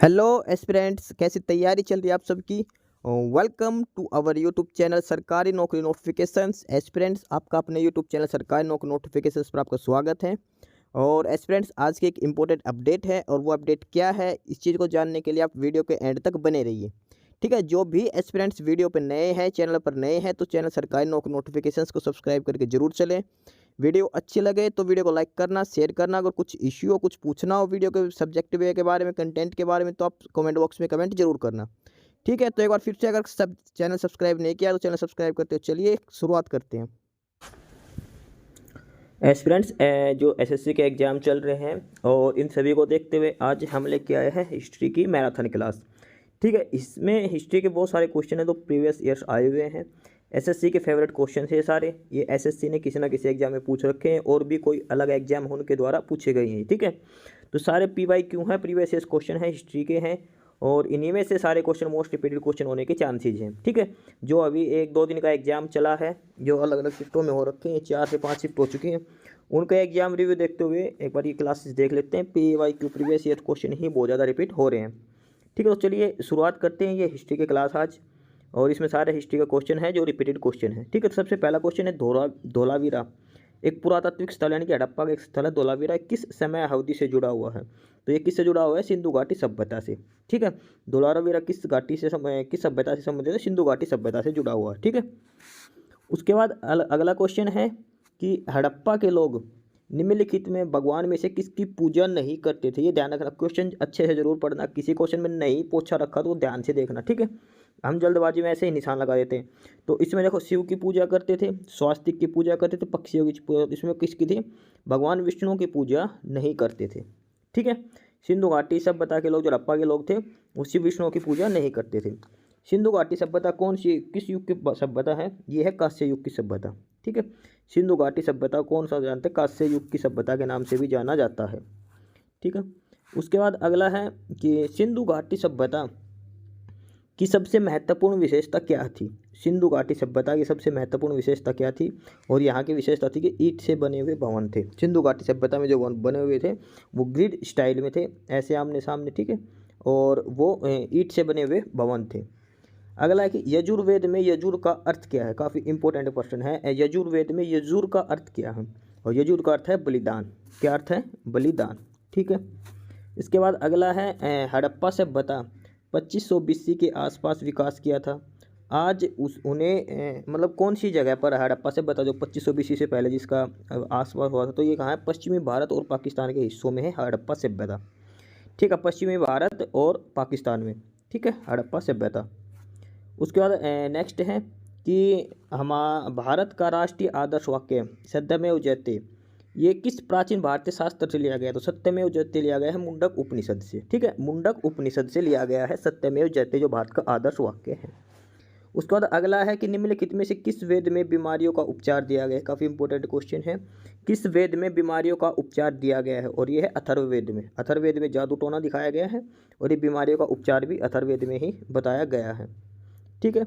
Hello aspirants, कैसी तैयारी चल रही है आप सबकी। Welcome to our YouTube channel सरकारी नौकरी नोटिफिकेशंस। एस्पिरेंट्स, आपका अपने यूट्यूब चैनल सरकारी नौकरी नोटिफिकेशंस पर आपका स्वागत है। और एस्पिरेंट्स, आज की एक इम्पोर्टेंट अपडेट है और वो अपडेट क्या है, इस चीज़ को जानने के लिए आप वीडियो के एंड तक बने रहिए। ठीक है, जो भी एस्पिरेंट्स वीडियो पर नए हैं, चैनल पर नए हैं, तो चैनल सरकारी नौकरी नोटिफिकेशंस को सब्सक्राइब करके जरूर चलें। वीडियो अच्छी लगे तो वीडियो को लाइक करना, शेयर करना। अगर कुछ इश्यू हो, कुछ पूछना हो वीडियो के सब्जेक्ट वे के बारे में, कंटेंट के बारे में, तो आप कमेंट बॉक्स में कमेंट जरूर करना। ठीक है, तो एक बार फिर से अगर सब चैनल सब्सक्राइब नहीं किया तो चैनल सब्सक्राइब करते हो। चलिए शुरुआत करते हैं। एस्पिरेंट्स, जो एसएससी के एग्ज़ाम चल रहे हैं और इन सभी को देखते हुए आज हम लेके आए हैं हिस्ट्री की मैराथन क्लास। ठीक है, इसमें हिस्ट्री के बहुत सारे क्वेश्चन हैं तो प्रीवियस ईयर्स आए हुए हैं। एसएससी के फेवरेट क्वेश्चन है सारे, ये एसएससी ने किसी ना किसी एग्जाम में पूछ रखे हैं और भी कोई अलग एग्जाम होने के द्वारा पूछे गए हैं। ठीक है, तो सारे PYQ हैं, प्रीवियस ईयर्स क्वेश्चन है, हिस्ट्री के हैं और इन्हीं में से सारे क्वेश्चन मोस्ट रिपीटेड क्वेश्चन होने के चांसेज हैं। ठीक है, जो अभी 1-2 दिन का एग्जाम चला है, जो अलग अलग शिफ्टों में हो रखे हैं, 4 से 5 शिफ्ट हो चुकी हैं, उनका एग्जाम रिव्यू देखते हुए एक बार ये क्लासेस देख लेते हैं। PYQ प्रीवियस ईयर क्वेश्चन ही बहुत ज़्यादा रिपीट हो रहे हैं। ठीक है, तो चलिए शुरुआत करते हैं ये हिस्ट्री के क्लास आज। और इसमें सारे हिस्ट्री का क्वेश्चन है जो रिपीटेड क्वेश्चन है। ठीक है, तो सबसे पहला क्वेश्चन है धोलावीरा एक पुरातात्विक स्थल यानी कि हड़प्पा का एक स्थल है। धोलावीरा किस समय अवधि से जुड़ा हुआ है? तो ये किससे जुड़ा हुआ है? सिंधु घाटी सभ्यता से। ठीक है, धोलावीरा किस सभ्यता से संबंधित है? सिंधु घाटी सभ्यता से जुड़ा हुआ है। ठीक है, उसके बाद अगला क्वेश्चन है कि हड़प्पा के लोग निम्नलिखित में भगवान में से किसकी पूजा नहीं करते थे? ये ध्यान रखना, क्वेश्चन अच्छे से जरूर पढ़ना, किसी क्वेश्चन में नहीं पूछा रखा तो ध्यान से देखना। ठीक है, हम जल्दबाजी में ऐसे ही निशान लगा देते हैं। तो इसमें देखो, शिव की पूजा करते थे, स्वास्तिक की पूजा करते थे, पक्षियों की पूजा, इसमें किसकी थी? भगवान विष्णु की पूजा नहीं करते थे। ठीक है, सिंधु घाटी सभ्यता के लोग, जो हड़प्पा के लोग थे, वो शिव विष्णु की पूजा नहीं करते थे। सिंधु घाटी सभ्यता किस युग की सभ्यता है? ये है कांस्य युग की सभ्यता। ठीक है, सिंधु घाटी सभ्यता कौन सा जानते हैं? कांस्य युग की सभ्यता के नाम से भी जाना जाता है। ठीक है, उसके बाद अगला है कि सिंधु घाटी सभ्यता की सबसे महत्वपूर्ण विशेषता क्या थी? सिंधु घाटी सभ्यता की सबसे महत्वपूर्ण विशेषता क्या थी? और यहाँ की विशेषता थी कि ईंट से बने हुए भवन थे। सिंधु घाटी सभ्यता में जो भवन बने हुए थे वो ग्रिड स्टाइल में थे, ऐसे आमने सामने। ठीक है, और वो ईंट से बने हुए भवन थे। अगला है कि यजुर्वेद में यजुर का अर्थ क्या है? काफ़ी इंपॉर्टेंट क्वेश्चन है। यजुर्वेद में यजुर का अर्थ क्या है? और यजुर का अर्थ है बलिदान। क्या अर्थ है? बलिदान। ठीक है, इसके बाद अगला है हड़प्पा सभ्यता 2500 BC के आसपास विकास किया था। आज उन्हें मतलब कौन सी जगह पर हड़प्पा सभ्यता जो 2500 BC से पहले जिसका आसपास हुआ था, तो ये कहाँ है? पश्चिमी भारत और पाकिस्तान के हिस्सों में है हड़प्पा सभ्यता। ठीक है, पश्चिमी भारत और पाकिस्तान में। ठीक है, हड़प्पा सभ्यता। उसके बाद नेक्स्ट है कि भारत का राष्ट्रीय आदर्श वाक्य सत्यमेव जयते, ये किस प्राचीन भारतीय शास्त्र से लिया गया? तो सत्यमेव जयते लिया गया है मुंडक उपनिषद से। ठीक है, मुंडक उपनिषद से लिया गया है सत्यमेव जयते, जो भारत का आदर्श वाक्य है। उसके बाद अगला है कि निम्नलिखित में से किस वेद में बीमारियों का उपचार दिया गया है? काफ़ी इंपॉर्टेंट क्वेश्चन है। किस वेद में बीमारियों का उपचार दिया गया है? और ये है अथर्ववेद में। अथर्ववेद में जादू टोना दिखाया गया है और ये बीमारियों का उपचार भी अथर्ववेद में ही बताया गया है। ठीक है,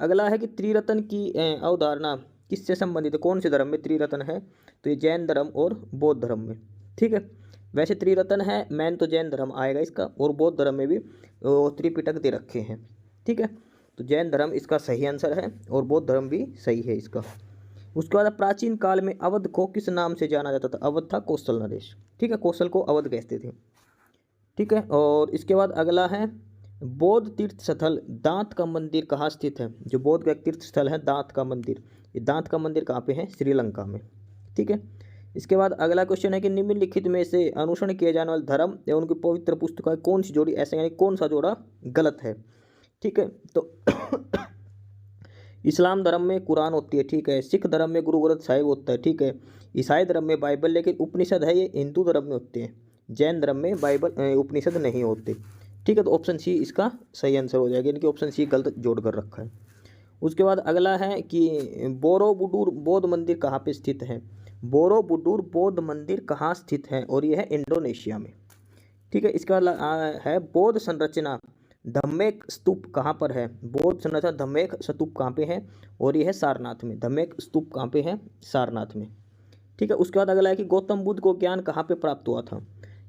अगला है कि त्रिरत्न की अवधारणा किससे संबंधित है? कौन से धर्म में त्रिरत्न है? तो ये जैन धर्म और बौद्ध धर्म में। ठीक है, वैसे त्रिरत्न है, मेन तो जैन धर्म आएगा इसका, और बौद्ध धर्म में भी त्रिपिटक दे रखे हैं। ठीक है, तो जैन धर्म इसका सही आंसर है और बौद्ध धर्म भी सही है इसका। उसके बाद प्राचीन काल में अवध को किस नाम से जाना जाता था? अवध था कौशल नरेश। ठीक है, कौशल को अवध कहते थे। ठीक है, और इसके बाद अगला है बौद्ध तीर्थ स्थल दांत का मंदिर कहाँ स्थित है? जो बौद्ध का एक तीर्थ स्थल है दांत का मंदिर, ये दांत का मंदिर कहाँ पे है? श्रीलंका में। ठीक है, इसके बाद अगला क्वेश्चन है कि निम्नलिखित में से अनुसरण किए जाने वाले धर्म एवं उनकी पवित्र पुस्तकें कौन सी जोड़ी ऐसे, यानी कौन सा जोड़ा गलत है? ठीक है, तो इस्लाम धर्म में कुरान होती है। ठीक है, सिख धर्म में गुरु ग्रंथ साहिब होता है। ठीक है, ईसाई धर्म में बाइबल, लेकिन उपनिषद है ये हिंदू धर्म में होते हैं। जैन धर्म में बाइबल उपनिषद नहीं होते। ठीक है, तो ऑप्शन सी इसका सही आंसर हो जाएगा, इनकी ऑप्शन सी गलत जोड़ कर रखा है। उसके बाद अगला है कि बोरोबुडूर बौद्ध मंदिर कहाँ पे स्थित है? बोरोबुडूर बौद्ध मंदिर कहाँ स्थित है? और यह है इंडोनेशिया में। ठीक है, इसके बाद है बौद्ध संरचना धम्मेक स्तूप कहाँ पर है? बौद्ध संरचना धम्मेक स्तूप कहाँ पे है? और यह है सारनाथ में। धम्मेक स्तूप कहाँ पे है? सारनाथ में। ठीक है, उसके बाद अगला है कि गौतम बुद्ध को ज्ञान कहाँ पे प्राप्त हुआ था?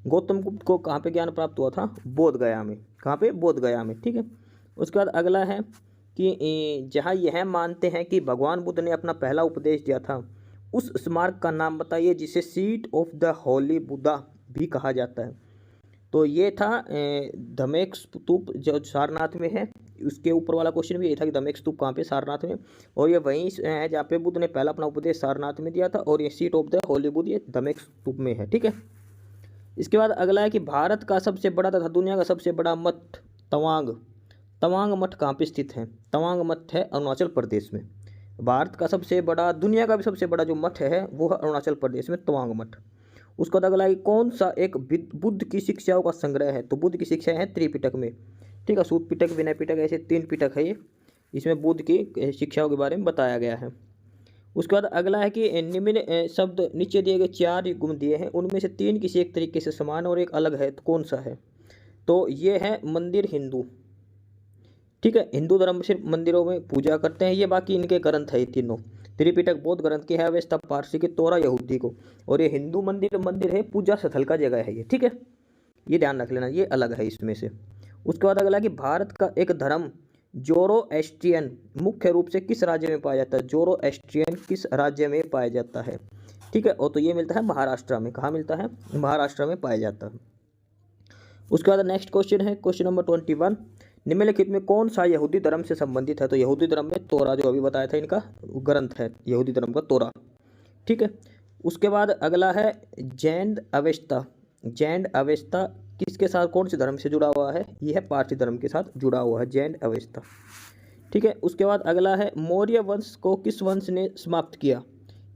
गौतम गुप्त को कहाँ पे ज्ञान प्राप्त हुआ था? बोध गया में। कहाँ पे? बोध गया में। ठीक है। उसके बाद अगला है कि जहाँ यह मानते हैं कि भगवान बुद्ध ने अपना पहला उपदेश दिया था, उस स्मारक का नाम बताइए जिसे seat of the Holi Buddha भी कहा जाता है। तो ये था धमेक स्तूप जो सारनाथ में है। उसके ऊपर वाला क्वेश्चन भी ये था कि धमेक स्तूप कहाँ पे? सारनाथ में। और ये वहीं है जहाँ पे बुद्ध ने पहला अपना उपदेश सारनाथ में दिया था, और ये seat of the Holi Buddha ये धमेक स्तूप में है। ठीक है। इसके बाद अगला है कि भारत का सबसे बड़ा तथा दुनिया का सबसे बड़ा मठ तवांग मठ कहाँ पे स्थित है? तवांग मठ है अरुणाचल प्रदेश में। भारत का सबसे बड़ा, दुनिया का भी सबसे बड़ा जो मठ है वो है अरुणाचल प्रदेश में, तवांग मठ। उसका बाद अगला है कि कौन सा एक बुद्ध की शिक्षाओं का संग्रह है? तो बुद्ध की शिक्षाएं हैं त्रिपिटक में। ठीक है। सूत पिटक, विनय पिटक, ऐसे 3 पिटक है ये। इसमें बुद्ध की शिक्षाओं के बारे में बताया गया है। उसके बाद अगला है कि निम्न शब्द नीचे दिए गए 4 गुण दिए हैं, उनमें से 3 किसी एक तरीके से समान और एक अलग है, तो कौन सा है? तो ये है मंदिर हिंदू। ठीक है। हिंदू धर्म में सिर्फ मंदिरों में पूजा करते हैं ये, बाकी इनके ग्रंथ है ये तीनों। त्रिपिटक बौद्ध ग्रंथ की है, अवेस्ता पारसी की, तोरा यहूदी को, और ये हिंदू मंदिर है, पूजा स्थल का जगह है ये। ठीक है। ये ध्यान रख लेना, ये अलग है इसमें से। उसके बाद अगला कि भारत का एक धर्म जोरोएस्ट्रियन मुख्य रूप से किस राज्य में पाया जाता है? जोरोएस्ट्रियन किस राज्य में पाया जाता है? ठीक है। और तो ये मिलता है महाराष्ट्र में। कहाँ मिलता है? महाराष्ट्र में पाया जाता है। उसके बाद नेक्स्ट क्वेश्चन है क्वेश्चन नंबर 21। निम्नलिखित में कौन सा यहूदी धर्म से संबंधित है? तो यहूदी धर्म में तोरा जो अभी बताया था इनका ग्रंथ है यहूदी धर्म का तोरा। ठीक है। उसके बाद अगला है जैन अवेस्ता। जैन अवेस्ता किसके साथ, कौन से धर्म से जुड़ा हुआ है? यह है पारसी धर्म के साथ जुड़ा हुआ है जैन अवेस्ता। ठीक है। उसके बाद अगला है मौर्य वंश को किस वंश ने समाप्त किया?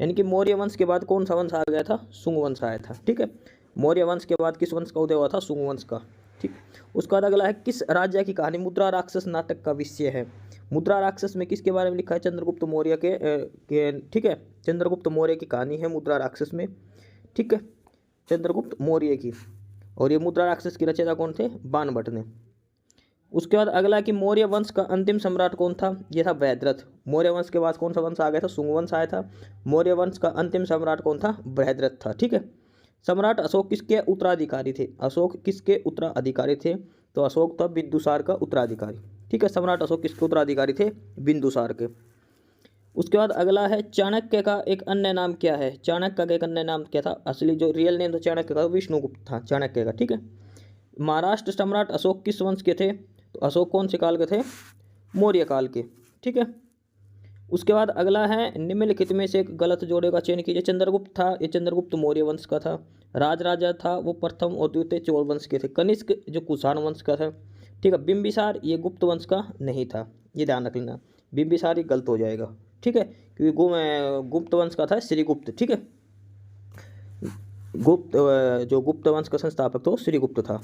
यानी कि मौर्य वंश के बाद कौन सा वंश आ गया था? शुंग वंश आया था। ठीक है। मौर्य वंश के बाद किस वंश का उदय हुआ था? शुंग वंश का। ठीक। उसके बाद अगला है किस राज्य की कहानी मुद्रा राक्षस नाटक का विषय है? मुद्रा राक्षस में किसके बारे में लिखा है? चंद्रगुप्त मौर्य के ठीक है। चंद्रगुप्त मौर्य की कहानी है मुद्रा राक्षस में। ठीक है। चंद्रगुप्त मौर्य की। और ये मुद्रा राक्षस की रचयिता कौन थे? बाणभट्ट ने। उसके बाद अगला कि मौर्य वंश का अंतिम सम्राट कौन था? यह था बृहद्रथ। मौर्य वंश के बाद कौन सा वंश आ गया था? शुंग वंश आया था। मौर्य वंश का अंतिम सम्राट कौन था? बृहद्रथ था। ठीक है। सम्राट अशोक किसके उत्तराधिकारी थे? अशोक किसके उत्तराधिकारी थे? तो अशोक था बिंदुसार का उत्तराधिकारी। ठीक है। सम्राट अशोक किसके उत्तराधिकारी थे? बिंदुसार के। उसके बाद अगला है चाणक्य का एक अन्य नाम क्या है? चाणक्य का एक अन्य नाम क्या था? असली जो रियल नेम था चाणक्य का विष्णुगुप्त था चाणक्य का। ठीक है। महाराष्ट्र सम्राट अशोक किस वंश के थे? तो अशोक कौन से काल के थे? मौर्य काल के। ठीक है। उसके बाद अगला है निम्नलिखित में से एक गलत जोड़े का चयन कीजिए। चंद्रगुप्त था, ये चंद्रगुप्त मौर्य वंश का था। राजा था वो प्रथम और द्वितीय चोल वंश के थे। कनिष्क जो कुषाण वंश का था। ठीक है। बिंबिसार ये गुप्त वंश का नहीं था, ये ध्यान रख लेना। बिंबिसार ये गलत हो जाएगा। ठीक है। क्योंकि गुप्त वंश का था श्रीगुप्त। ठीक है। जो गुप्त वंश का संस्थापक तो श्रीगुप्त था।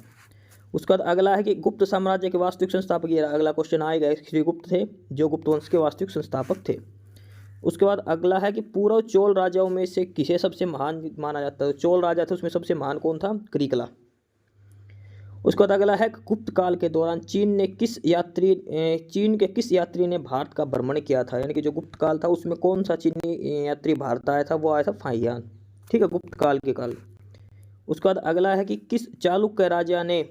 उसके बाद अगला है कि गुप्त साम्राज्य के वास्तविक संस्थापक, ये अगला क्वेश्चन आएगा, श्रीगुप्त थे जो गुप्त वंश के वास्तविक संस्थापक थे। उसके बाद अगला है कि पूर्व चोल राजाओं में से किसे सबसे महान माना जाता है? चोल राजा थे उसमें सबसे महान कौन था? करिकला। उसके बाद अगला है गुप्त काल के दौरान चीन के किस यात्री ने भारत का भ्रमण किया था? यानी कि जो गुप्त काल था उसमें कौन सा चीनी यात्री भारत आया था? वो आया था फाहियान। ठीक है। गुप्त काल के काल। उसके बाद अगला है कि किस चालुक्य राजा ने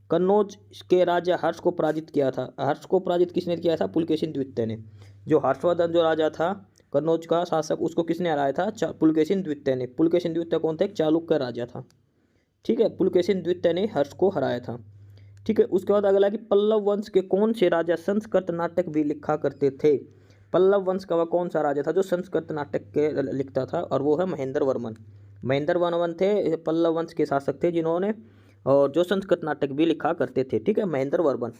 कन्नौज के राजा हर्ष को पराजित किया था? हर्ष को पराजित किसने किया था? पुलकेशिन द्वितीय ने। जो हर्षवर्धन जो राजा था कन्नौज का शासक, उसको किसने हराया था? पुलकेशिन द्वितीय ने। पुलकेशिन द्वितीय कौन था? एक चालुक्य राजा था। ठीक है। पुलकेशिन द्वितीय ने हर्ष को हराया था। ठीक है। उसके बाद अगला कि पल्लव वंश के कौन से राजा संस्कृत नाटक भी लिखा करते थे? पल्लव वंश का वह कौन सा राजा था जो संस्कृत नाटक के लिखता था? और वो है महेंद्र वर्मन। महेंद्र वर्मन थे पल्लव वंश के शासक थे जिन्होंने, और जो संस्कृत नाटक भी लिखा करते थे। ठीक है। महेंद्र वर्मन।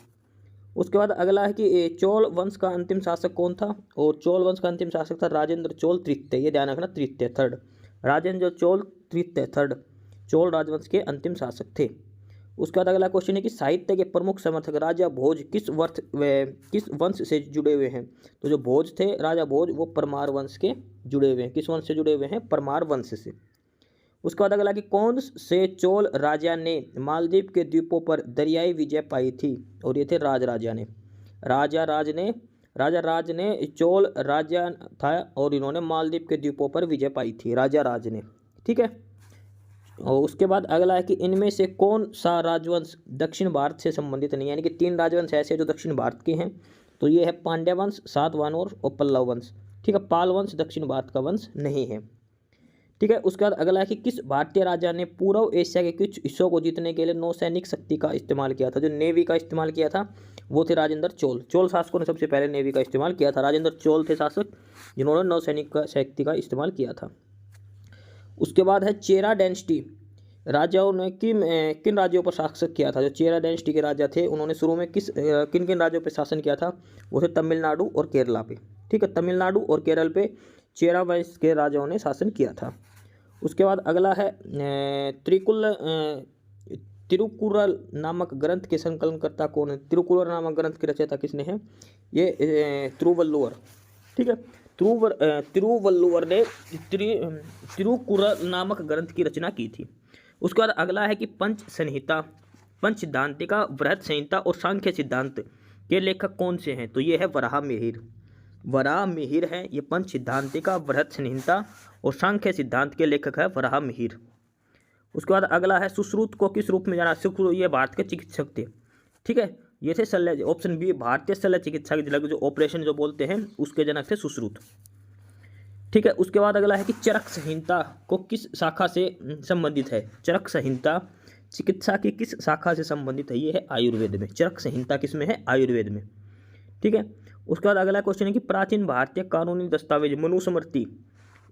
उसके बाद अगला है कि चोल वंश का अंतिम शासक कौन था? और चोल वंश का अंतिम शासक था राजेंद्र चोल तृतीय। ये ध्यान रखना, तृतीय, थर्ड। राजेंद्र चोल तृतीय, थर्ड चोल राजवंश के अंतिम शासक थे। उसके बाद अगला क्वेश्चन है कि साहित्य के प्रमुख समर्थक राजा भोज किस वंश से जुड़े हुए हैं? तो जो भोज थे राजा भोज वो परमार वंश के जुड़े हुए हैं। किस वंश से जुड़े हुए हैं? परमार वंश से। उसके बाद अगला कि कौन से चोल राजा ने मालदीव के द्वीपों पर दरियाई विजय पाई थी? और ये थे राजा ने। राजा राज ने चोल राजा था और इन्होंने मालदीव के द्वीपों पर विजय पाई थी, राजा राज ने। ठीक है। और उसके बाद अगला है कि इनमें से कौन सा राजवंश दक्षिण भारत से संबंधित नहीं है, यानी कि 3 राजवंश ऐसे हैं जो दक्षिण भारत के हैं। तो ये है पांड्य वंश, सातवाहन और पल्लव वंश। ठीक है, पाल वंश दक्षिण भारत का वंश नहीं है। ठीक है, उसके बाद अगला है कि किस भारतीय राजा ने पूर्व एशिया के कुछ हिस्सों को जीतने के लिए नौसैनिक शक्ति का इस्तेमाल किया था। जो नेवी का इस्तेमाल किया था वो थे राजेंद्र चोल। चोल शासकों ने सबसे पहले नेवी का इस्तेमाल किया था। राजेंद्र चोल थे शासक जिन्होंने नौसैनिक शक्ति का इस्तेमाल किया था। उसके बाद है चेरा डायनेस्टी राजाओं ने किन राज्यों पर शासन किया था। जो चेरा डायनेस्टी के राजा थे उन्होंने शुरू में किन किन राज्यों पर शासन किया था, वो थे तमिलनाडु और केरला पे। ठीक है, तमिलनाडु और केरल पे चेरा वंश के राजाओं ने शासन किया था। उसके बाद अगला है तिरुकुरल नामक ग्रंथ के संकलनकर्ता कौन है। तिरुकुरल नामक ग्रंथ की रचयिता किसने है, ये तिरुवल्लुवर। ठीक है, तिरुवल्लुवर ने तिरुकुरल नामक ग्रंथ की रचना की थी। उसके बाद अगला है कि पंच संहिता, पंचदांतिका, वृहत संहिता और सांख्य सिद्धांत के लेखक कौन से हैं। तो ये है वराहमिहिर। वराहमिहिर है ये पंच सिद्धांतिका, वृहत संहिता और सांख्य सिद्धांत के लेखक है वराहमिहिर। उसके बाद अगला है सुश्रुत को किस रूप में जाना। सुश्रुत ये भारत के चिकित्सक थे। ठीक है, ये थे शल्य, ऑप्शन बी भारतीय शल्य चिकित्सा के जनक, जो ऑपरेशन जो बोलते हैं उसके जनक थे सुश्रुत। ठीक है, उसके बाद अगला है कि चरक संहिता को किस शाखा से संबंधित है। चरक संहिता चिकित्सा की किस शाखा से संबंधित है, ये है आयुर्वेद में। चरक संहिता किस में है, आयुर्वेद में। ठीक है, उसके बाद अगला क्वेश्चन है कि प्राचीन भारतीय कानूनी दस्तावेज मनुस्मृति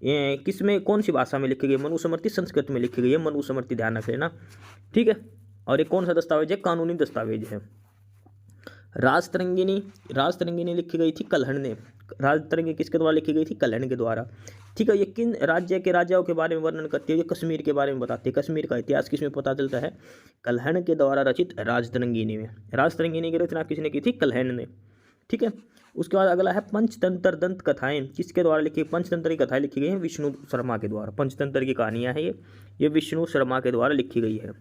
किस में, कौन सी भाषा में लिखी गई। मनुस्मृति संस्कृत में लिखी गई है। मनुस्मृति ध्यान रख लेना। ठीक है, और ये कौन सा दस्तावेज है, कानूनी दस्तावेज है। राजतरंगिनी लिखी गई थी कल्हण ने। राजतरंगिनी किसके द्वारा लिखी गई थी, कल्हण के द्वारा। ठीक है, ये किन राज्य के राजाओं के बारे में वर्णन करती है, ये कश्मीर के बारे में बताती है। कश्मीर का इतिहास किसमें पता चलता है, कल्हण के द्वारा रचित राजतरंगिनी में। राजतरंगिनी की रचना किसने की थी, कल्हण ने। ठीक है, उसके बाद अगला है पंचतंत्र दंत कथाएं किसके द्वारा लिखी। पंचतंत्र की कथाएं लिखी गई हैं विष्णु शर्मा के द्वारा। पंचतंत्र की कहानियां हैं ये विष्णु शर्मा के द्वारा लिखी गई है।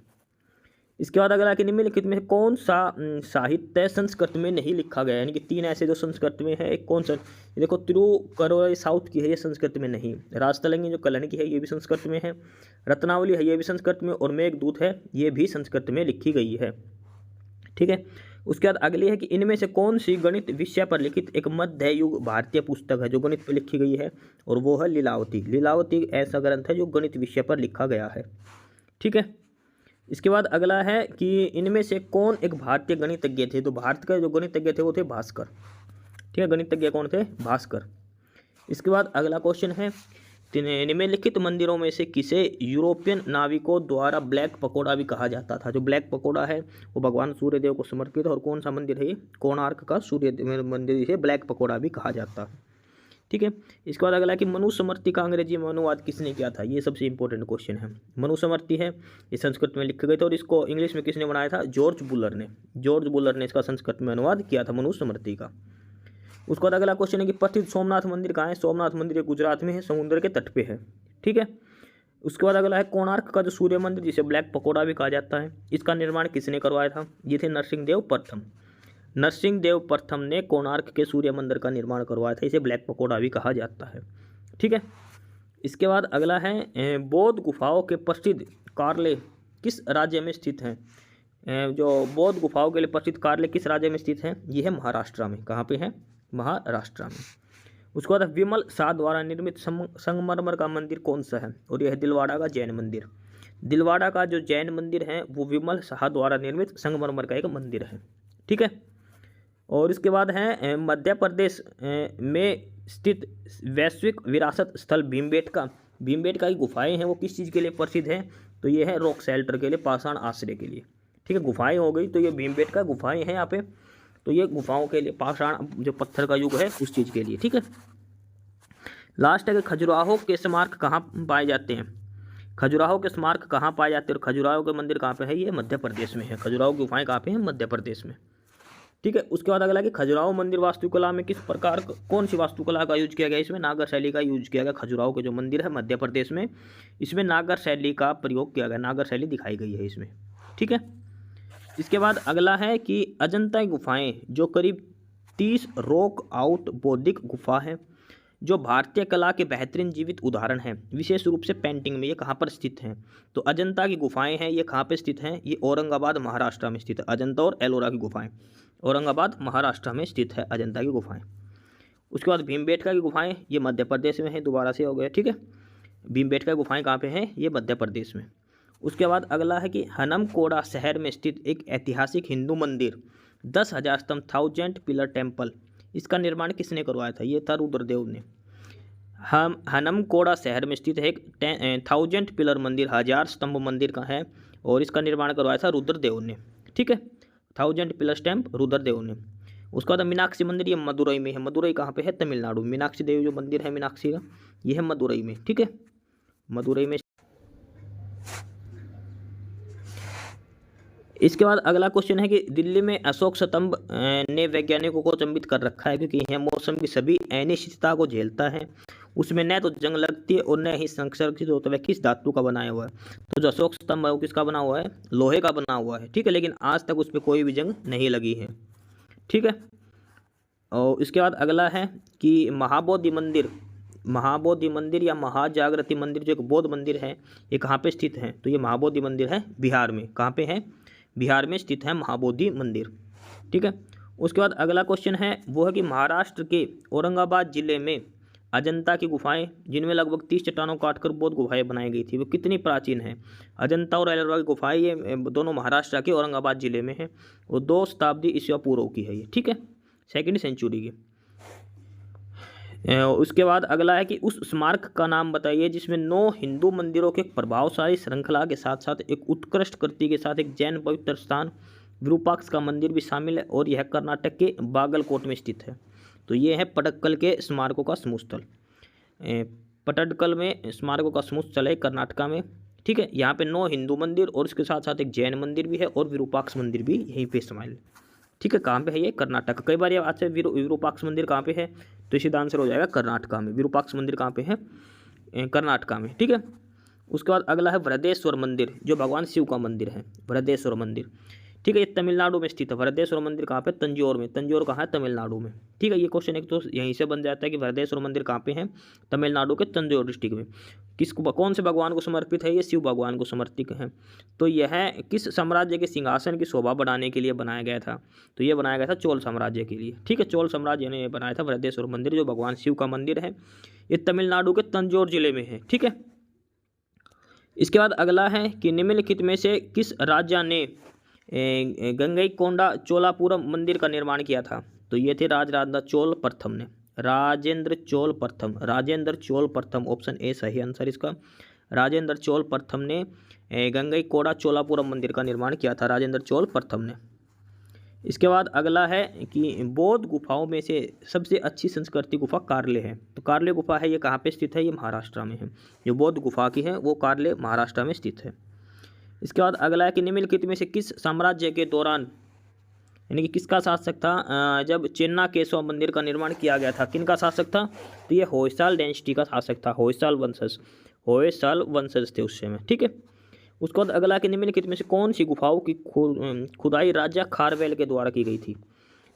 इसके बाद अगला कि निम्नलिखित में कौन सा साहित्य संस्कृत में नहीं लिखा गया, यानी कि 3 ऐसे जो संस्कृत में है, एक कौन सा, ये देखो तिरुकुरल साउथ की है, ये संस्कृत में नहीं। राजतरंगिनी जो कल्हण की है ये भी संस्कृत में है। रत्नावली है ये भी संस्कृत में, और मेघदूत है ये भी संस्कृत में लिखी गई है। ठीक है, उसके बाद अगली है कि इनमें से कौन सी गणित विषय पर लिखित एक मध्य युग भारतीय पुस्तक है जो गणित पर लिखी गई है, और वो है लीलावती। लीलावती ऐसा ग्रंथ है जो गणित विषय पर लिखा गया है। ठीक है, इसके बाद अगला है कि इनमें से कौन एक भारतीय गणितज्ञ थे। तो भारत का जो गणितज्ञ थे वो थे भास्कर। ठीक है, गणितज्ञ कौन थे, भास्कर। इसके बाद अगला क्वेश्चन है निम्नलिखित मंदिरों में से किसे यूरोपियन नाविकों द्वारा ब्लैक पकोड़ा भी कहा जाता था। जो ब्लैक पकोड़ा है वो भगवान सूर्यदेव को समर्पित है, और कौन सा मंदिर है ये, कोणार्क का सूर्य मंदिर, जिसे ब्लैक पकोड़ा भी कहा जाता है। ठीक है, इसके बाद अगला कि मनुस्मृति का अंग्रेजी में अनुवाद किसने किया था। ये सबसे इंपॉर्टेंट क्वेश्चन है। मनुस्मृति है ये संस्कृत में लिखे गए थे, और इसको इंग्लिश में किसने बनाया था, जॉर्ज बुलर ने। जॉर्ज बुलर ने इसका संस्कृत में अनुवाद किया था मनुस्मृति का। उसके बाद अगला क्वेश्चन है कि प्रसिद्ध सोमनाथ मंदिर कहाँ है। सोमनाथ मंदिर गुजरात में है, समुद्र के तट पे है। ठीक है, उसके बाद अगला है कोणार्क का जो सूर्य मंदिर जिसे ब्लैक पकोड़ा भी कहा जाता है, इसका निर्माण किसने करवाया था। ये थे नरसिंहदेव प्रथम। नरसिंहदेव प्रथम ने कोणार्क के सूर्य मंदिर का निर्माण करवाया था, इसे ब्लैक पकोड़ा भी कहा जाता है। ठीक है, इसके बाद अगला है बौद्ध गुफाओं के प्रसिद्ध कार्ले किस राज्य में स्थित हैं। जो बौद्ध गुफाओं के लिए प्रसिद्ध कार्ले किस राज्य में स्थित है, ये है महाराष्ट्र में। कहाँ पे है, महाराष्ट्र में। उसके बाद विमल शाह द्वारा निर्मित संगमरमर का मंदिर कौन सा है, और यह है दिलवाड़ा का जैन मंदिर। दिलवाड़ा का जो जैन मंदिर है वो विमल शाह द्वारा निर्मित संगमरमर का एक मंदिर है। ठीक है, और इसके बाद है मध्य प्रदेश में स्थित वैश्विक विरासत स्थल भीमबेटका। भीमबेटका की गुफाएं हैं वो किस चीज़ के लिए प्रसिद्ध है, तो ये है रॉक शेल्टर के लिए, पाषाण आश्रय के लिए। ठीक है, गुफाएं हो गई, तो ये भीमबेटका गुफाएं हैं यहाँ पे, तो ये गुफाओं के लिए, पाषाण जो पत्थर का युग है उस चीज़ के लिए। ठीक है, लास्ट है कि खजुराहो के स्मारक कहाँ पाए जाते हैं। खजुराहो के स्मारक कहाँ पाए जाते हैं, और खजुराहो के मंदिर कहाँ पे है, ये मध्य प्रदेश में है। खजुराहो की गुफाएं कहाँ पे हैं, मध्य प्रदेश में। ठीक है, उसके बाद अगला कि खजुराहो मंदिर वास्तुकला में किस प्रकार कौन सी वास्तुकला का यूज किया गया। इसमें नागर शैली का यूज किया गया। खजुराहो के जो मंदिर है मध्य प्रदेश में, इसमें नागर शैली का प्रयोग किया गया, नागर शैली दिखाई गई है इसमें। ठीक है, इसके बाद अगला है कि अजंता गुफाएं जो करीब 30 रॉक आउट बौद्धिक गुफा है जो भारतीय कला के बेहतरीन जीवित उदाहरण हैं, विशेष रूप से पेंटिंग में, ये कहाँ पर स्थित हैं? तो अजंता की गुफाएं हैं, ये कहाँ पे स्थित हैं? ये औरंगाबाद महाराष्ट्र में स्थित है। अजंता और एलोरा की गुफाएं औरंगाबाद महाराष्ट्र में स्थित है अजंता की गुफाएं। उसके बाद भीमबेटका की गुफाएं, ये मध्य प्रदेश में है, दोबारा से हो गया, ठीक है। भीमबेटका गुफाएं कहाँ पे हैं? ये मध्य प्रदेश में। उसके बाद अगला है कि हनमकोड़ा शहर में स्थित एक ऐतिहासिक हिंदू मंदिर 10,000 स्तंभ 1000 पिलर टेम्पल, इसका निर्माण किसने करवाया था? ये था रुद्रदेव ने। हम हनमकोड़ा शहर में स्थित है एक 1000 पिलर मंदिर, 1000 स्तंभ मंदिर का है, और इसका निर्माण करवाया था रुद्रदेव ने, ठीक है। 1000 पिलर स्टैम्प रुद्रदेव ने। उसके बाद मीनाक्षी मंदिर, ये मदुरई में है। मदुरई कहाँ पे है? तमिलनाडु। मीनाक्षी देवी जो मंदिर है मीनाक्षी का, ये है मदुरई में, ठीक है, मदुरई में। इसके बाद अगला क्वेश्चन है कि दिल्ली में अशोक स्तंभ ने वैज्ञानिकों को अचंभित कर रखा है, क्योंकि यह मौसम की सभी अनिश्चितता को झेलता है। उसमें न तो जंग लगती है और न ही संरक्षित होता है। किस धातु का बनाया हुआ है? तो जो अशोक स्तंभ है वो किसका बना हुआ है? लोहे का बना हुआ है, ठीक है, लेकिन आज तक उस पर कोई भी जंग नहीं लगी है, ठीक है। और इसके बाद अगला है कि महाबोधि मंदिर या महाजागृति मंदिर, जो एक बौद्ध मंदिर है, ये कहाँ पे स्थित है? तो ये महाबोधि मंदिर है बिहार में। कहाँ पे है? बिहार में स्थित है महाबोधि मंदिर, ठीक है। उसके बाद अगला क्वेश्चन है वो है कि महाराष्ट्र के औरंगाबाद जिले में अजंता की गुफाएं, जिनमें लगभग 30 चट्टानों काटकर बौद्ध गुफाएं बनाई गई थी, वो कितनी प्राचीन है? अजंता और एलोरा की गुफाएं ये दोनों महाराष्ट्र के औरंगाबाद जिले में है, और 2 शताब्दी ईसा पूर्व की है ये, ठीक है, 2nd सेंचुरी की। उसके बाद अगला है कि उस स्मारक का नाम बताइए जिसमें 9 हिंदू मंदिरों के एक प्रभावशाली श्रृंखला के साथ साथ एक उत्कृष्ट कृति के साथ एक जैन पवित्र स्थान विरूपाक्ष का मंदिर भी शामिल है, और यह कर्नाटक के बागलकोट में स्थित है। तो ये है पटक्कल के स्मारकों का समूह स्थल। पटडकल में स्मारकों का समूह स्थल है कर्नाटका में, ठीक है। यहाँ पे 9 हिंदू मंदिर और उसके साथ साथ एक जैन मंदिर भी है, और विरूपाक्ष मंदिर भी यहीं पे शामिल है, ठीक है। कहाँ पे है? ये कर्नाटक। कई बार ये आज से विरूपाक्ष मंदिर कहाँ पे है? तो सीधा आंसर हो जाएगा कर्नाटका में। विरूपाक्ष मंदिर कहाँ पे है? कर्नाटका में, ठीक है। उसके बाद अगला है वृहदेश्वर मंदिर, जो भगवान शिव का मंदिर है, वृहदेश्वर मंदिर, ठीक है। ये तमिलनाडु में स्थित है। वृहदेश्वर मंदिर कहाँ पे? तंजौर में। तंजौर कहाँ है? तमिलनाडु में, ठीक है। ये क्वेश्चन एक तो यहीं से बन जाता है कि वृहदेश्वर मंदिर कहाँ पे है? तमिलनाडु के तंजौर डिस्ट्रिक्ट में। कौन से भगवान को समर्पित है? ये शिव भगवान को समर्पित है। तो यह किस साम्राज्य के सिंहासन की शोभा बढ़ाने के लिए बनाया गया था? तो ये बनाया गया था चोल साम्राज्य के लिए, ठीक है। चोल साम्राज्य ने बनाया था वृहदेश्वर मंदिर, जो भगवान शिव का मंदिर है। ये तमिलनाडु के तंजौर जिले में है, ठीक है। इसके बाद अगला है कि निम्नलिखित में से किस राजा ने गंगईकोंडा चोलापुरम मंदिर का निर्माण किया था? तो ये थे राजराजा चोल प्रथम ने, राजेंद्र चोल प्रथम, ऑप्शन ए सही आंसर इसका। राजेंद्र चोल प्रथम ने गंगईकोंडा चोलापुरम मंदिर का निर्माण किया था, राजेंद्र चोल प्रथम ने। इसके बाद अगला है कि बौद्ध गुफाओं में से सबसे अच्छी संस्कृति गुफा कार्ले है। तो कार्ले गुफा है, ये कहाँ पे स्थित है? ये महाराष्ट्र में है। जो बौद्ध गुफा की है वो कार्ले महाराष्ट्र में स्थित है। इसके बाद अगला है कि निम्नलिखित में से किस साम्राज्य के दौरान, यानी कि किसका शासक था जब चेन्ना केशव मंदिर का निर्माण किया गया था? किनका शासक था? तो ये होयसाल डायनेस्टी का शासक था, होयसाल वंशज थे उस समय, ठीक है। उसके बाद अगला कि निम्नलिखित में से कौन सी गुफाओं की खुदाई राजा खारवेल के द्वारा की गई थी?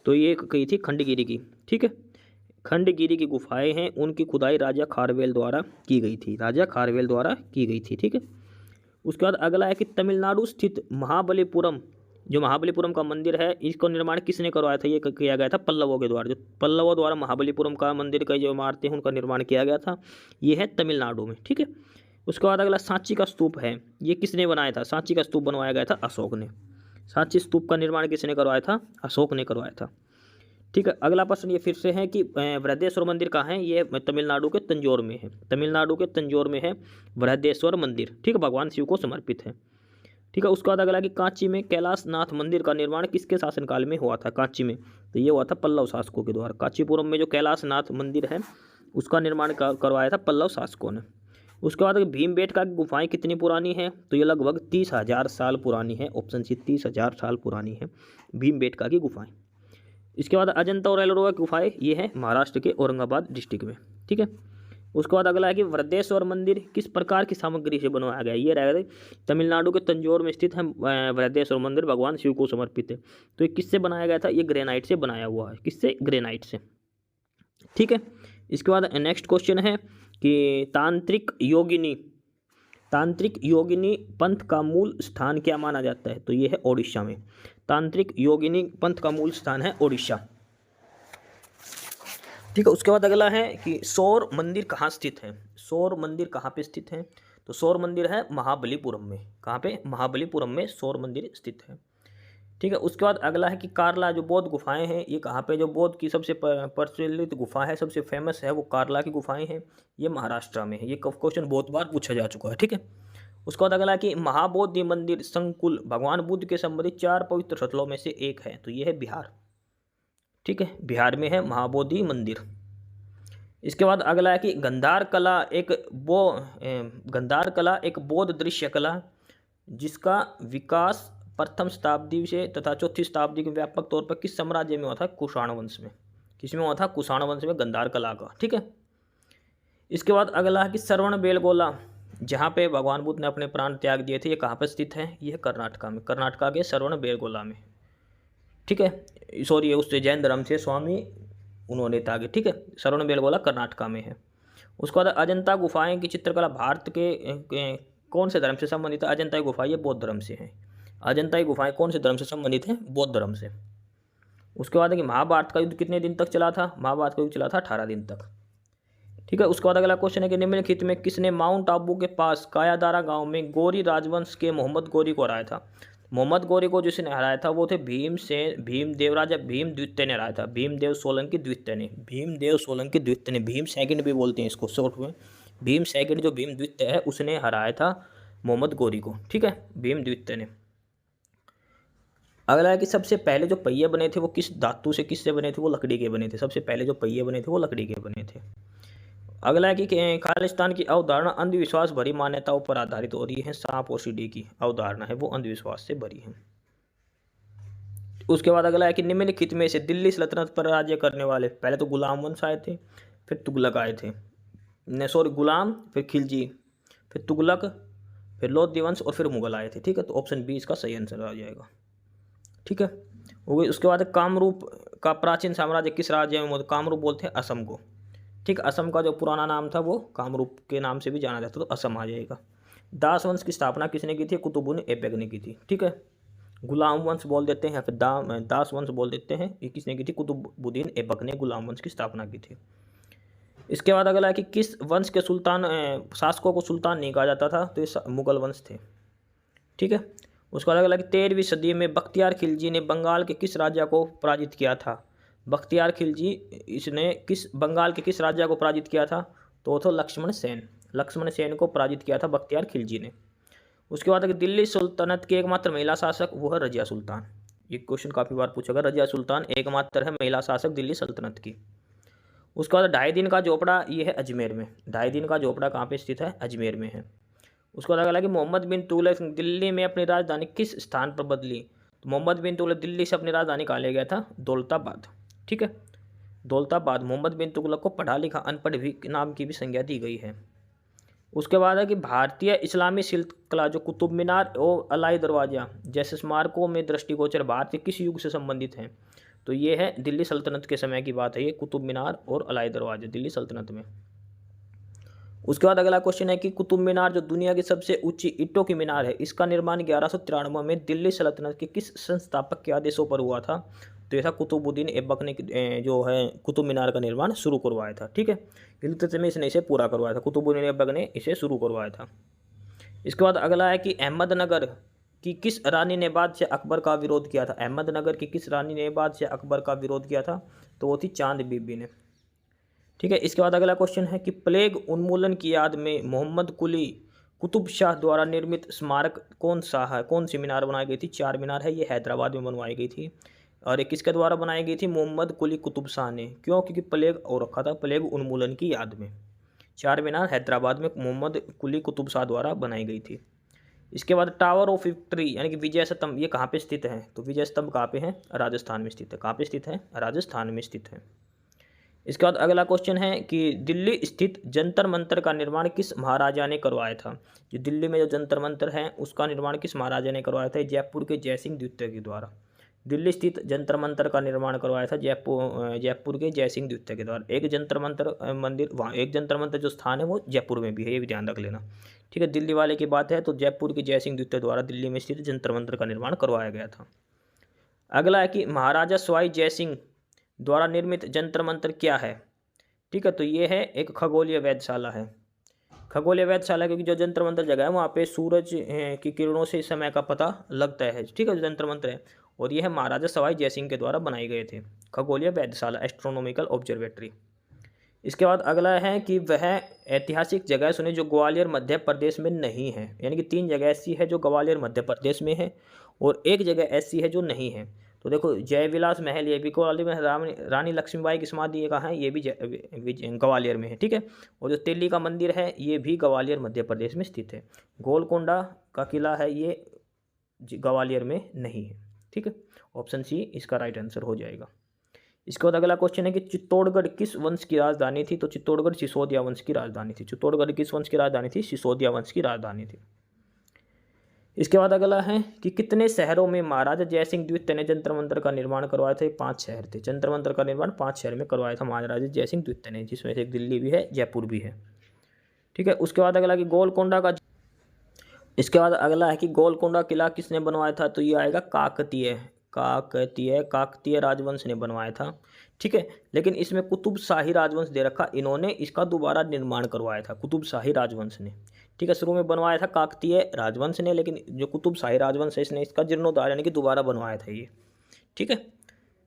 तो ये कही थी खंडगिरी की, ठीक है। खंडगिरी की गुफाएं हैं, उनकी खुदाई राजा खारवेल द्वारा की गई थी, ठीक है। उसके बाद अगला है कि तमिलनाडु स्थित महाबलीपुरम, जो महाबलीपुरम का मंदिर है, इसका निर्माण किसने करवाया था? ये किया गया था पल्लवों के द्वारा। जो पल्लवों द्वारा महाबलीपुरम का मंदिर का जो इमारतें हैं उनका निर्माण किया गया था, ये है तमिलनाडु में, ठीक है। उसके बाद अगला सांची का स्तूप है, ये किसने बनाया था? सांची का स्तूप बनवाया गया था अशोक ने। सांची स्तूप का निर्माण किसने करवाया था? अशोक ने करवाया था, ठीक है। अगला प्रश्न ये फिर से है कि वृहदेश्वर मंदिर कहाँ है? ये तमिलनाडु के तंजौर में है, वृहदेश्वर मंदिर, ठीक है, भगवान शिव को समर्पित है, ठीक है। उसके बाद अगला कि कांची में कैलाशनाथ मंदिर का निर्माण किसके शासनकाल में हुआ था? कांची में, तो ये हुआ था पल्लव शासकों के द्वारा। कांचीपुरम में जो कैलाशनाथ मंदिर है उसका निर्माण करवाया था पल्लव शासकों ने। उसके बाद भीमबेटका की गुफाएं कितनी पुरानी है? तो ये लगभग 30,000 साल पुरानी है, ऑप्शन सी 30,000 साल पुरानी है भीमबेटका की गुफाएं। इसके बाद अजंता और एलोरा की गुफाएं, ये है महाराष्ट्र के औरंगाबाद डिस्ट्रिक्ट में, ठीक है। उसके बाद अगला है कि वृहदेश्वर मंदिर किस प्रकार की सामग्री से बनवाया गया? ये रहेगा तमिलनाडु के तंजौर में स्थित है वृहदेश्वर मंदिर, भगवान शिव को समर्पित है। तो ये किससे बनाया गया था? ये ग्रेनाइट से बनाया हुआ है। किससे? ग्रेनाइट से, ठीक है। इसके बाद नेक्स्ट क्वेश्चन है कि तांत्रिक योगिनी पंथ का मूल स्थान क्या माना जाता है? तो ये है ओडिशा में। तांत्रिक योगिनी पंथ का मूल स्थान है ओडिशा। ठीक है, उसके बाद अगला है कि सौर मंदिर कहाँ स्थित है? सौर मंदिर कहाँ पे स्थित है? तो सौर मंदिर है महाबलीपुरम में। कहाँ पे? महाबलीपुरम में सौर मंदिर स्थित है। ठीक है, उसके बाद अगला है कि कार्ला जो बौद्ध गुफाएं हैं, ये कहाँ पे? जो बौद्ध की सबसे प्रचलित गुफा है, सबसे फेमस है, वो कार्ला की गुफाएं हैं। ये महाराष्ट्र में है। ये क्वेश्चन बहुत बार पूछा जा चुका है। ठीक है, उसके बाद अगला है कि महाबोधि मंदिर संकुल भगवान बुद्ध के संबंधित 4 पवित्र स्थलों में से एक है। तो ये है बिहार। ठीक है, बिहार में है महाबोधि मंदिर। इसके बाद अगला है कि गंधार कला एक बौद्ध दृश्य कला जिसका विकास प्रथम शताब्दी से तथा चौथी शताब्दी के व्यापक तौर पर किस साम्राज्य में हुआ था? कुषाण वंश में। किसमें हुआ था? कुषाण वंश में गंधार कला का। ठीक है, इसके बाद अगला है कि श्रवण बेलगोला जहाँ पे भगवान बुद्ध ने अपने प्राण त्याग दिए थे, ये कहाँ पर स्थित है? ये है कर्नाटका में। कर्नाटका के श्रवण बेलगोला में। ठीक है, सॉरी, उससे जैन धर्म से स्वामी उन्होंने त्यागे। ठीक है, श्रवण बेलगोला कर्नाटका में है। उसके बाद अजंता गुफाएं की चित्रकला भारत के कौन से धर्म से संबंधित है? अजंता गुफा ये बौद्ध धर्म से है। अजंता गुफाएं कौन से धर्म से संबंधित हैं? बौद्ध धर्म से। उसके बाद है कि महाभारत का युद्ध कितने दिन तक चला था? महाभारत का युद्ध चला था 18 दिन तक। ठीक है, उसके बाद अगला क्वेश्चन है कि निम्नलिखित में किसने माउंट आबू के पास कायादारा गांव में गोरी राजवंश के मोहम्मद गोरी को हराया था? मोहम्मद गोरी को जिसने हराया था वो थे भीमदेव राजा भीम द्वितीय ने हराया था। भीमदेव सोलंकी द्वितीय ने। भीम सेकंड भी बोलते हैं इसको शॉर्ट में। भीम सेकंड जो भीम द्वितीय है उसने हराया था मोहम्मद गोरी को। ठीक है, भीम द्वितीय ने। अगला है कि सबसे पहले जो पहिए बने थे वो किस धातु से किससे बने थे? वो लकड़ी के बने थे। सबसे पहले जो पहिए बने थे वो लकड़ी के बने थे। अगला है कि खालिस्तान की अवधारणा अंधविश्वास भरी मान्यताओं पर आधारित हो रही है। सांप और सीढ़ी की अवधारणा है वो अंधविश्वास से भरी है। उसके बाद अगला है कि निम्नलिखित में से दिल्ली सल्तनत पर राज्य करने वाले, पहले तो गुलाम वंश आए थे, फिर तुगलक आए थे, गुलाम, फिर खिलजी, फिर तुगलक, फिर लोधी वंश और फिर मुगल आए थे। ठीक है, तो ऑप्शन बी इसका सही आंसर आ जाएगा। ठीक है, उसके बाद कामरूप का प्राचीन साम्राज्य किस राज्य में? कामरूप बोलते हैं असम को। ठीक, असम का जो पुराना नाम था वो कामरूप के नाम से भी जाना जाता, तो असम आ जाएगा। दास वंश की स्थापना किसने की थी? कुतुबुद्दीन ऐबक ने की थी। ठीक है, गुलाम वंश बोल देते हैं, फिर दास वंश बोल देते हैं, ये किसने की थी? कुतुबुद्दीन ऐबक ने गुलाम वंश की स्थापना की थी। इसके बाद अगला है कि किस वंश के शासकों को सुल्तान नहीं कहा जाता था? तो ये मुगल वंश थे। ठीक है, उसके बाद अगला कि 13वीं सदी में बख्तियार खिलजी ने बंगाल के किस राजा को पराजित किया था? बख्तियार खिलजी इसने बंगाल के किस राजा को पराजित किया था? तो वो था लक्ष्मण सेन को पराजित किया था बख्तियार खिलजी ने। उसके बाद दिल्ली सुल्तानत की एकमात्र महिला शासक वो है रजिया सुल्तान। ये क्वेश्चन काफ़ी बार पूछा गया। रजिया सुल्तान एकमात्र है महिला शासक दिल्ली सल्तनत की। उसके बाद 2.5 दिन का झोपड़ा ये है अजमेर में। 2.5 दिन का झोपड़ा कहाँ पे स्थित है? अजमेर में है। उसके बाद अगला कि मोहम्मद बिन तुगलक दिल्ली में अपनी राजधानी किस स्थान पर बदली? तो मोहम्मद बिन तुगलक दिल्ली से अपनी राजधानी कहाँ ले गया था? दौलताबाद। ठीक है, दौलताबाद। मोहम्मद बिन तुगलक को पढ़ा लिखा अनपढ़ भी नाम की भी संज्ञा दी गई है। उसके बाद है कि भारतीय इस्लामी शिल्पकला जो कुतुब मीनार और अलाई दरवाजा जैसे स्मारकों में दृष्टिगोचर भारत के किस युग से संबंधित हैं? तो ये है दिल्ली सल्तनत के समय की बात है। ये कुतुब मीनार और अलाई दरवाजा दिल्ली सल्तनत में। उसके बाद अगला क्वेश्चन है कि कुतुब मीनार जो दुनिया की सबसे ऊंची ईंटों की मीनार है, इसका निर्माण 1193 में दिल्ली सल्तनत के किस संस्थापक के आदेशों पर हुआ था? तो ऐसा कुतुबुद्दीन ऐबक ने जो है कुतुब मीनार का निर्माण शुरू करवाया था। ठीक है, इल्तुतमिश में इसने इसे पूरा करवाया था। कुतुबुद्दीन ऐबक ने इसे शुरू करवाया था। इसके बाद अगला है कि अहमदनगर की किस रानी ने बादशाह अकबर का विरोध किया था? अहमदनगर की किस रानी ने बादशाह अकबर का विरोध किया था? तो वो थी चांद बीबी ने। ठीक है, इसके बाद अगला क्वेश्चन है कि प्लेग उन्मूलन की याद में मोहम्मद कुली कुतुब शाह द्वारा निर्मित स्मारक कौन सा है? कौन सी मीनार बनाई गई थी? 4 मीनार है, ये हैदराबाद में बनवाई गई थी। और ये किसके द्वारा बनाई गई थी? मोहम्मद कुली कुतुब शाह ने। क्यों? क्योंकि प्लेग हो रखा था, प्लेग उन्मूलन की याद में। 4 मीनार हैदराबाद में मोहम्मद कुली कुतुब शाह द्वारा बनाई गई थी। इसके बाद टावर ऑफ विक्ट्री यानी कि विजय स्तंभ ये कहाँ पे स्थित है? तो विजय स्तंभ कहाँ पे है? राजस्थान में स्थित है। कहाँ पे स्थित है? राजस्थान में स्थित है। इसके बाद अगला क्वेश्चन है कि दिल्ली स्थित जंतर मंतर का निर्माण किस महाराजा ने करवाया था? जो दिल्ली में जो जंतर मंतर है उसका निर्माण किस महाराजा ने करवाया था? जयपुर के जयसिंह द्वितीय के द्वारा। दिल्ली स्थित जंतर मंतर का निर्माण करवाया था जयपुर के जयसिंह द्वितीय के द्वारा। एक जंतर मंतर मंदिर वहाँ, एक जंतर मंतर जो स्थान है वो जयपुर में भी है, ये भी ध्यान रख लेना। ठीक है, दिल्ली वाले की बात है तो जयपुर के जयसिंह द्वितीय द्वारा दिल्ली में स्थित जंतर मंतर का निर्माण करवाया गया था। अगला है कि महाराजा सवाई जयसिंह द्वारा निर्मित जंतर मंतर क्या है। ठीक है, तो ये है एक खगोलीय वेधशाला है। खगोलीय वेधशाला क्योंकि जो जंतर मंतर जगह है वहाँ पे सूरज की किरणों से समय का पता लगता है। ठीक है, जो जंतर मंतर है, और यह है महाराजा सवाई जयसिंह के द्वारा बनाए गए थे। खगोलीय वेधशाला, एस्ट्रोनॉमिकल ऑब्जर्वेटरी। इसके बाद अगला है कि वह ऐतिहासिक जगह सुने जो ग्वालियर मध्य प्रदेश में नहीं है। यानी कि 3 जगह ऐसी है जो ग्वालियर मध्य प्रदेश में है और 1 जगह ऐसी है जो नहीं है। तो देखो, जय विलास महल ये भी ग्वालियर में, रानी लक्ष्मीबाई की समाधि ये कहाँ है, ये भी ग्वालियर में है। ठीक है, और जो दिल्ली का मंदिर है ये भी ग्वालियर मध्य प्रदेश में स्थित है। गोलकोंडा का किला है ये ग्वालियर में नहीं है। ठीक है, ऑप्शन सी इसका राइट आंसर हो जाएगा। इसके बाद अगला क्वेश्चन है कि चित्तौड़गढ़ किस वंश की राजधानी थी। तो चित्तौड़गढ़ सिसोदिया वंश की राजधानी थी। चित्तौड़गढ़ किस वंश की राजधानी थी, सिसोदिया वंश की राजधानी थी। इसके बाद अगला है कि कितने शहरों में महाराजा जयसिंह द्वितीय ने जंतर मंतर का निर्माण करवाया था। 5 शहर थे। जंतर मंतर का निर्माण 5 शहर में करवाया था महाराजा जयसिंह द्वितीय ने, जिसमें से एक दिल्ली भी है, जयपुर भी है। ठीक है, उसके बाद अगला कि गोलकोंडा का, इसके बाद अगला है कि गोलकोंडा किला किसने बनवाया था। तो ये आएगा काकतीय राजवंश ने बनवाया था। ठीक है, लेकिन इसमें कुतुब शाही राजवंश दे रखा, इन्होंने इसका दोबारा निर्माण करवाया था कुतुब शाही राजवंश ने। ठीक है, शुरू में बनवाया था काकतीय राजवंश ने, लेकिन जो कुतुब शाही राजवंश है इसने इसका जीर्णोद्धार यानी कि दोबारा बनवाया था ये। ठीक है,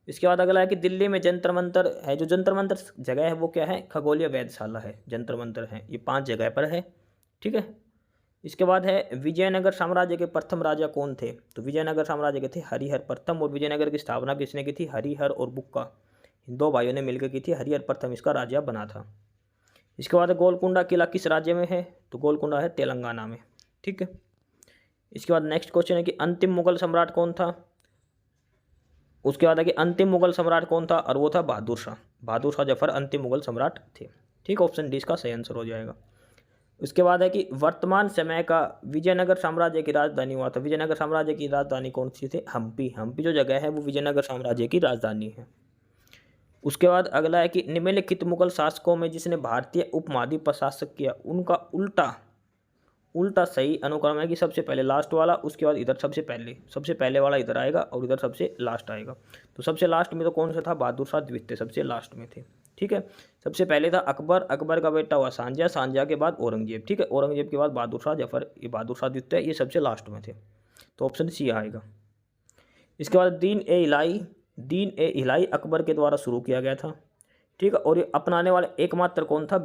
इसके बाद अगला है कि दिल्ली में जंतर मंतर है। जो जंतर मंतर जगह है वो क्या है, खगोलीय वेधशाला है। जंतर मंतर है ये 5 जगह पर है। ठीक है, इसके बाद है विजयनगर साम्राज्य के प्रथम राजा कौन थे। तो विजयनगर साम्राज्य के थे हरिहर प्रथम, और विजयनगर की स्थापना किसने की थी, हरिहर और बुक्का, इन 2 भाइयों ने मिलकर की थी। हरिहर प्रथम इसका राजा बना था। इसके बाद गोलकुंडा किला किस राज्य में है। तो गोलकुंडा है तेलंगाना में। ठीक है, इसके बाद नेक्स्ट क्वेश्चन है कि अंतिम मुगल सम्राट कौन था। उसके बाद है कि अंतिम मुगल सम्राट कौन था, और वो था बहादुर शाह। बहादुर शाह जफर अंतिम मुगल सम्राट थे। ठीक, ऑप्शन डी इसका सही आंसर हो जाएगा। उसके बाद है कि वर्तमान समय का विजयनगर साम्राज्य की राजधानी हुआ था। विजयनगर साम्राज्य की राजधानी कौन सी थी, हम्पी। हम्पी जो जगह है वो विजयनगर साम्राज्य की राजधानी है। उसके बाद अगला है कि निम्नलिखित मुगल शासकों में जिसने भारतीय उपमहाद्वीप पर शासक किया उनका उल्टा सही अनुक्रम है कि सबसे पहले लास्ट वाला, उसके बाद इधर सबसे पहले वाला इधर आएगा और इधर सबसे लास्ट आएगा। तो सबसे लास्ट में तो कौन सा था, बहादुर शाह द्वितीय सबसे लास्ट में थे। ठीक है, सबसे पहले था अकबर, अकबर का बेटा हुआ सांझा, सांझा के बाद औरंगजेब। ठीक है, औरंगजेब के बाद बहादुर शाह जफर, ये बहादुर शाह द्वितीय ये सबसे लास्ट में थे। तो ऑप्शन सी आएगा। इसके बाद दीन ए इलाही अकबर के द्वारा शुरू किया गया था। ठीक है, और ये अपनाने वाले एकमात्र कौन था,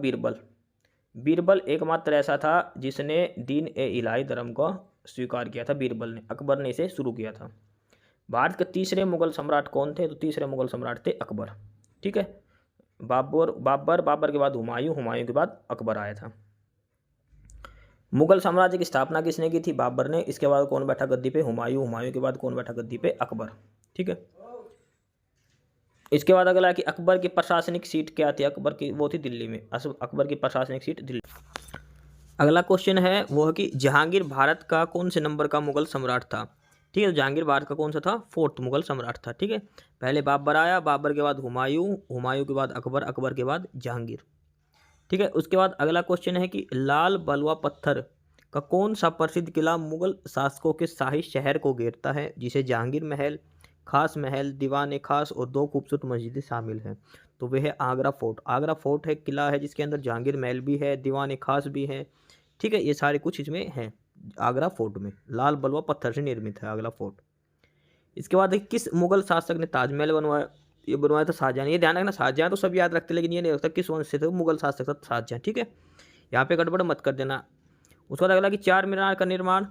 बीरबल एकमात्र ऐसा था जिसने दीन ए इलाही धर्म को स्वीकार किया था। बीरबल ने, अकबर ने इसे शुरू किया था। भारत के तीसरे मुगल सम्राट कौन थे। तो तीसरे मुगल सम्राट थे अकबर। ठीक है, बाबर के बाद हुमायूं के बाद अकबर आया था। मुगल साम्राज्य की स्थापना किसने की थी, बाबर ने। इसके बाद कौन बैठा गद्दी पे, हुमायूं के बाद कौन बैठा गद्दी पे, अकबर। ठीक है, इसके बाद अगला है कि अकबर की प्रशासनिक सीट क्या थी। अकबर की वो थी दिल्ली में, अकबर की प्रशासनिक सीट दिल्ली। अगला क्वेश्चन है वो है कि जहांगीर भारत का कौन से नंबर का मुगल सम्राट था। ठीक है, तो जहांगीर भारत का कौन सा था, 4th मुगल सम्राट था। ठीक है, पहले बाबर आया, बाबर के बाद हुमायूं के बाद अकबर, अकबर के बाद जहांगीर। ठीक है, उसके बाद अगला क्वेश्चन है कि लाल बलुआ पत्थर का कौन सा प्रसिद्ध किला मुगल शासकों के शाही शहर को घेरता है, जिसे जहांगीर महल, खास महल, दीवान खास और 2 खूबसूरत मस्जिदें शामिल हैं। तो वह है आगरा फोर्ट। आगरा फोर्ट है किला है जिसके अंदर जहांगीर महल भी है, दीवान खास भी है। ठीक है, ये सारे कुछ इसमें हैं आगरा फोर्ट में। लाल बलुआ पत्थर से निर्मित है आगरा फोर्ट। इसके बाद किस मुगल शासक ने ताजमहल बनवाया। ये बनवाया था शाहजहां। ये ध्यान रखना, शाहजहां तो सब याद रखते लेकिन ये नहीं रखता किस वंश से थे मुगल शासक था, शाहजहां। ठीक है, यहाँ पे गड़बड़ मत कर देना। उसके बाद अगला कि 4 मीनार का निर्माण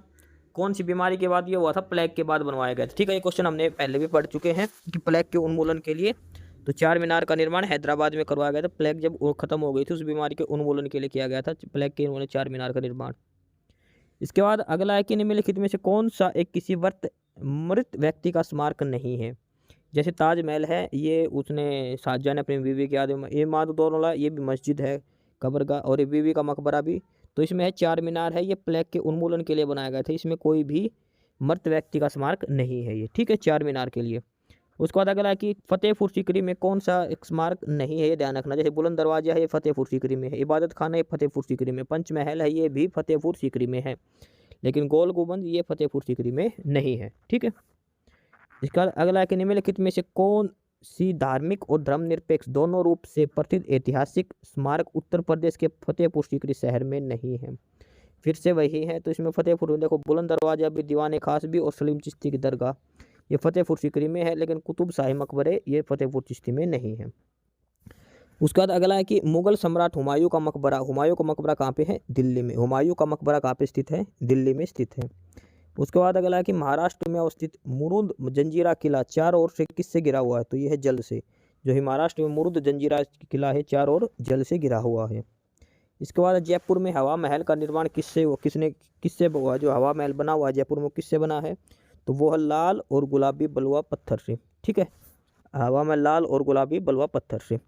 कौन सी बीमारी के बाद ये हुआ था, प्लेग के बाद बनवाया गया था। ठीक है, ये क्वेश्चन हमने पहले भी पढ़ चुके हैं कि प्लेग के उन्मूलन के लिए तो 4 मीनार का निर्माण हैदराबाद में करवाया गया था। प्लेग जब खत्म हो गई थी उस बीमारी के उन्मूलन के लिए किया गया था प्लेग के उन्होंने 4 मीनार का निर्माण। इसके बाद अगला है कि निम्नलिखित में से कौन सा एक किसी मृत व्यक्ति का स्मारक नहीं है। जैसे ताजमहल है ये उसने शाहजहां ने अपनी बीवी के याद में, ये मादोदौला ये भी मस्जिद है कब्र का, और ये बीवी का मकबरा भी। तो इसमें है 4 मीनार है, ये प्लेग के उन्मूलन के लिए बनाया गया था। इसमें कोई भी मृत व्यक्ति का स्मारक नहीं है ये, ठीक है, चार मीनार के लिए। उसके बाद अगला है कि फतेहपुर सीकरी में कौन सा एक स्मारक नहीं है, ये ध्यान रखना। जैसे बुलंद दरवाजा है, ये फतेहपुर सीकरी में है। इबादत खाना, ये फतेहपुर सीकरी में। पंचमहल है, ये भी फतेहपुर सीकरी में है। लेकिन गोल गुंबद ये फतेहपुर सीकरी में नहीं है, ठीक है। इसका अगला है कि निम्नलिखित में से कौन सी धार्मिक और धर्मनिरपेक्ष दोनों रूप से प्रसिद्ध ऐतिहासिक स्मारक उत्तर प्रदेश के फतेहपुर सीकरी शहर में नहीं है। फिर से वही है, तो इसमें फतेहपुर में देखो बुलंद दरवाजा भी, दीवान खास भी और सलीम चिश्ती की दरगाह, ये फतेहपुर सीकरी में है। लेकिन कुतुब शाही मकबरे ये फतेहपुर चिश्ती में नहीं है। उसके बाद अगला है कि मुगल सम्राट हुमायूं का मकबरा, हुमायूं का मकबरा कहाँ पे है, दिल्ली में। हुमायूं का मकबरा कहाँ पे स्थित है, दिल्ली में स्थित है। उसके बाद अगला है कि महाराष्ट्र में अवस्थित मुरुद जंजीरा किला चारों ओर से किससे घिरा हुआ है, तो ये है जल से। जो महाराष्ट्र में मुरुद जंजीरा किला है, चारों ओर जल से घिरा हुआ है। इसके बाद जयपुर में हवा महल का निर्माण किससे हुआ, जो हवा महल बना हुआ है जयपुर में किससे बना है, तो वो है लाल और गुलाबी बलुआ पत्थर से, ठीक है। हवा महल लाल और गुलाबी बलुआ पत्थर से।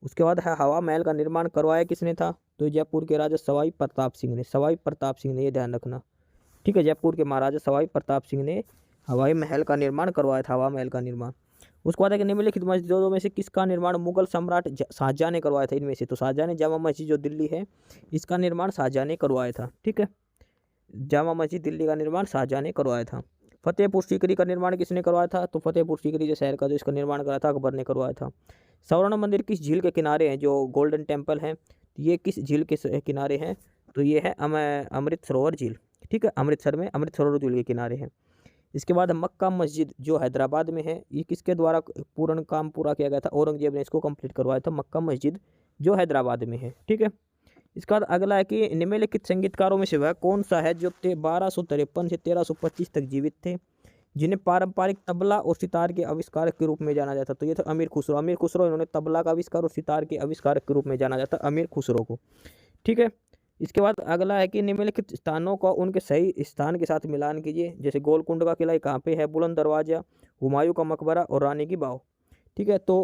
उसके बाद है हवा महल का निर्माण करवाया किसने था, तो जयपुर के राजा सवाई प्रताप सिंह ने, सवाई प्रताप सिंह ने, ये ध्यान रखना, ठीक है। जयपुर के महाराजा सवाई प्रताप सिंह ने हवाई महल का निर्माण करवाया था, हवा महल का निर्माण। उसके बाद है कि निम्नलिखित मस्जिदों में से किसका निर्माण मुगल सम्राट शाहजहां ने करवाया था, इनमें से, तो शाहजहां ने जामा मस्जिद जो दिल्ली है इसका निर्माण शाहजहां ने करवाया था, ठीक है। जामा मस्जिद दिल्ली का निर्माण शाहजहां ने करवाया था। फतेहपुर सीकरी का निर्माण किसने करवाया था, तो फतेहपुर सीकरी जो शहर का जो इसका निर्माण करा था अकबर ने करवाया था। स्वर्ण मंदिर किस झील के किनारे हैं, जो गोल्डन टेम्पल है ये किस झील के किनारे हैं, तो ये है अमृत सरोवर झील, ठीक है। अमृतसर में अमृत सरोवर झील के किनारे हैं। इसके बाद मक्का मस्जिद जो हैदराबाद में है, ये किसके द्वारा पूर्ण काम पूरा किया गया था, औरंगजेब ने इसको कंप्लीट करवाया था, मक्का मस्जिद जो हैदराबाद में है, ठीक है। इसका बाद अगला है कि निम्नलिखित संगीतकारों में से वह कौन सा है जो 1253 से 1325 तक जीवित थे, जिन्हें पारंपरिक तबला और सितार के आविष्कारक के रूप में जाना जाता, तो ये था अमीर खुसरो। अमीर खुसरो इन्होंने तबला का आविष्कार और सितार के आविष्कारक के रूप में जाना जाता अमीर खुसरो को, ठीक है। इसके बाद अगला है कि निम्नलिखित स्थानों का उनके सही स्थान के साथ मिलान कीजिए। जैसे गोलकुंड का किला कहाँ पे है, बुलंद दरवाजा, हुमायूं का मकबरा और रानी की बाव, ठीक है। तो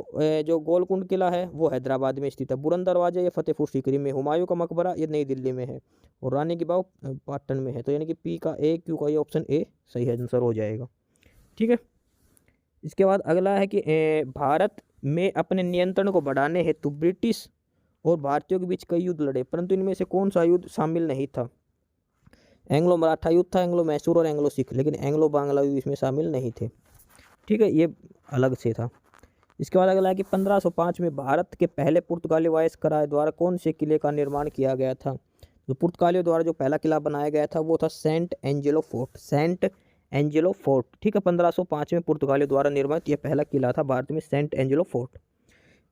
जो गोलकुंड किला है वो हैदराबाद में स्थित है, बुलंद दरवाजा ये फतेहपुर सीकरी में, हुमायूं का मकबरा ये नई दिल्ली में है और रानी की बाव पाटन में है। तो यानी कि पी का ए क्यू का ये ऑप्शन ए सही आंसर हो जाएगा, ठीक है। इसके बाद अगला है कि भारत में अपने नियंत्रण को बढ़ाने हेतु ब्रिटिश और भारतीयों के बीच कई युद्ध लड़े, परंतु इनमें से कौन सा युद्ध शामिल नहीं था, एंग्लो मराठा युद्ध था, एंग्लो मैसूर और एंग्लो सिख, लेकिन एंग्लो बांग्ला युद्ध इसमें शामिल नहीं थे, ठीक है, ये अलग से था। इसके बाद अगला है कि 1505 में भारत के पहले पुर्तगाली वायसराय द्वारा कौन से किले का निर्माण किया गया था, तो पुर्तगालियों द्वारा जो पहला किला बनाया गया था वो था Saint Angelo Fort, Saint Angelo Fort, ठीक है। 1505 में पुर्तगालियों द्वारा निर्मित यह पहला किला था भारत में, सेंट एंजेलो फोर्ट।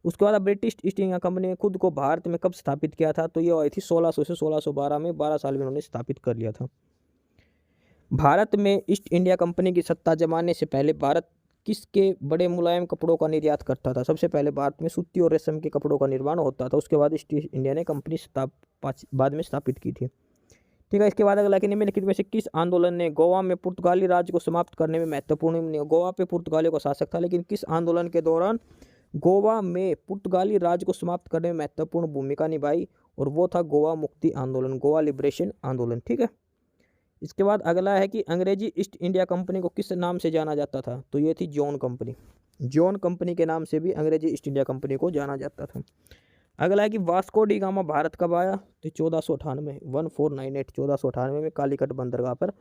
उसके बाद ब्रिटिश ईस्ट इंडिया कंपनी ने खुद को भारत में कब स्थापित किया था, तो ये आई थी 1600 से 1612 में, 12 साल में उन्होंने स्थापित कर लिया था। भारत में ईस्ट इंडिया कंपनी की सत्ता जमाने से पहले भारत किसके बड़े मुलायम कपड़ों का निर्यात करता था, सबसे पहले भारत में सूती और रेशम के कपड़ों का निर्माण होता था, उसके बाद ईस्ट इंडिया ने कंपनी बाद में स्थापित की थी, ठीक है। इसके बाद अगला कि निम्नलिखित में से किस आंदोलन ने गोवा में पुर्तगाली राज्य को समाप्त करने में महत्वपूर्ण, गोवा पे पुर्तगालियों का शासक था, लेकिन किस आंदोलन के दौरान गोवा में पुर्तगाली राज्य को समाप्त करने में महत्वपूर्ण भूमिका निभाई, और वो था गोवा मुक्ति आंदोलन, गोवा लिबरेशन आंदोलन, ठीक है। इसके बाद अगला है कि अंग्रेजी ईस्ट इंडिया कंपनी को किस नाम से जाना जाता था, तो ये थी जॉन कंपनी, जॉन कंपनी के नाम से भी अंग्रेजी ईस्ट इंडिया कंपनी को जाना जाता था। अगला है कि वास्को डी गामा भारत कब आया, तो 1498, 1498 1498 में कालीकट बंदरगाह पर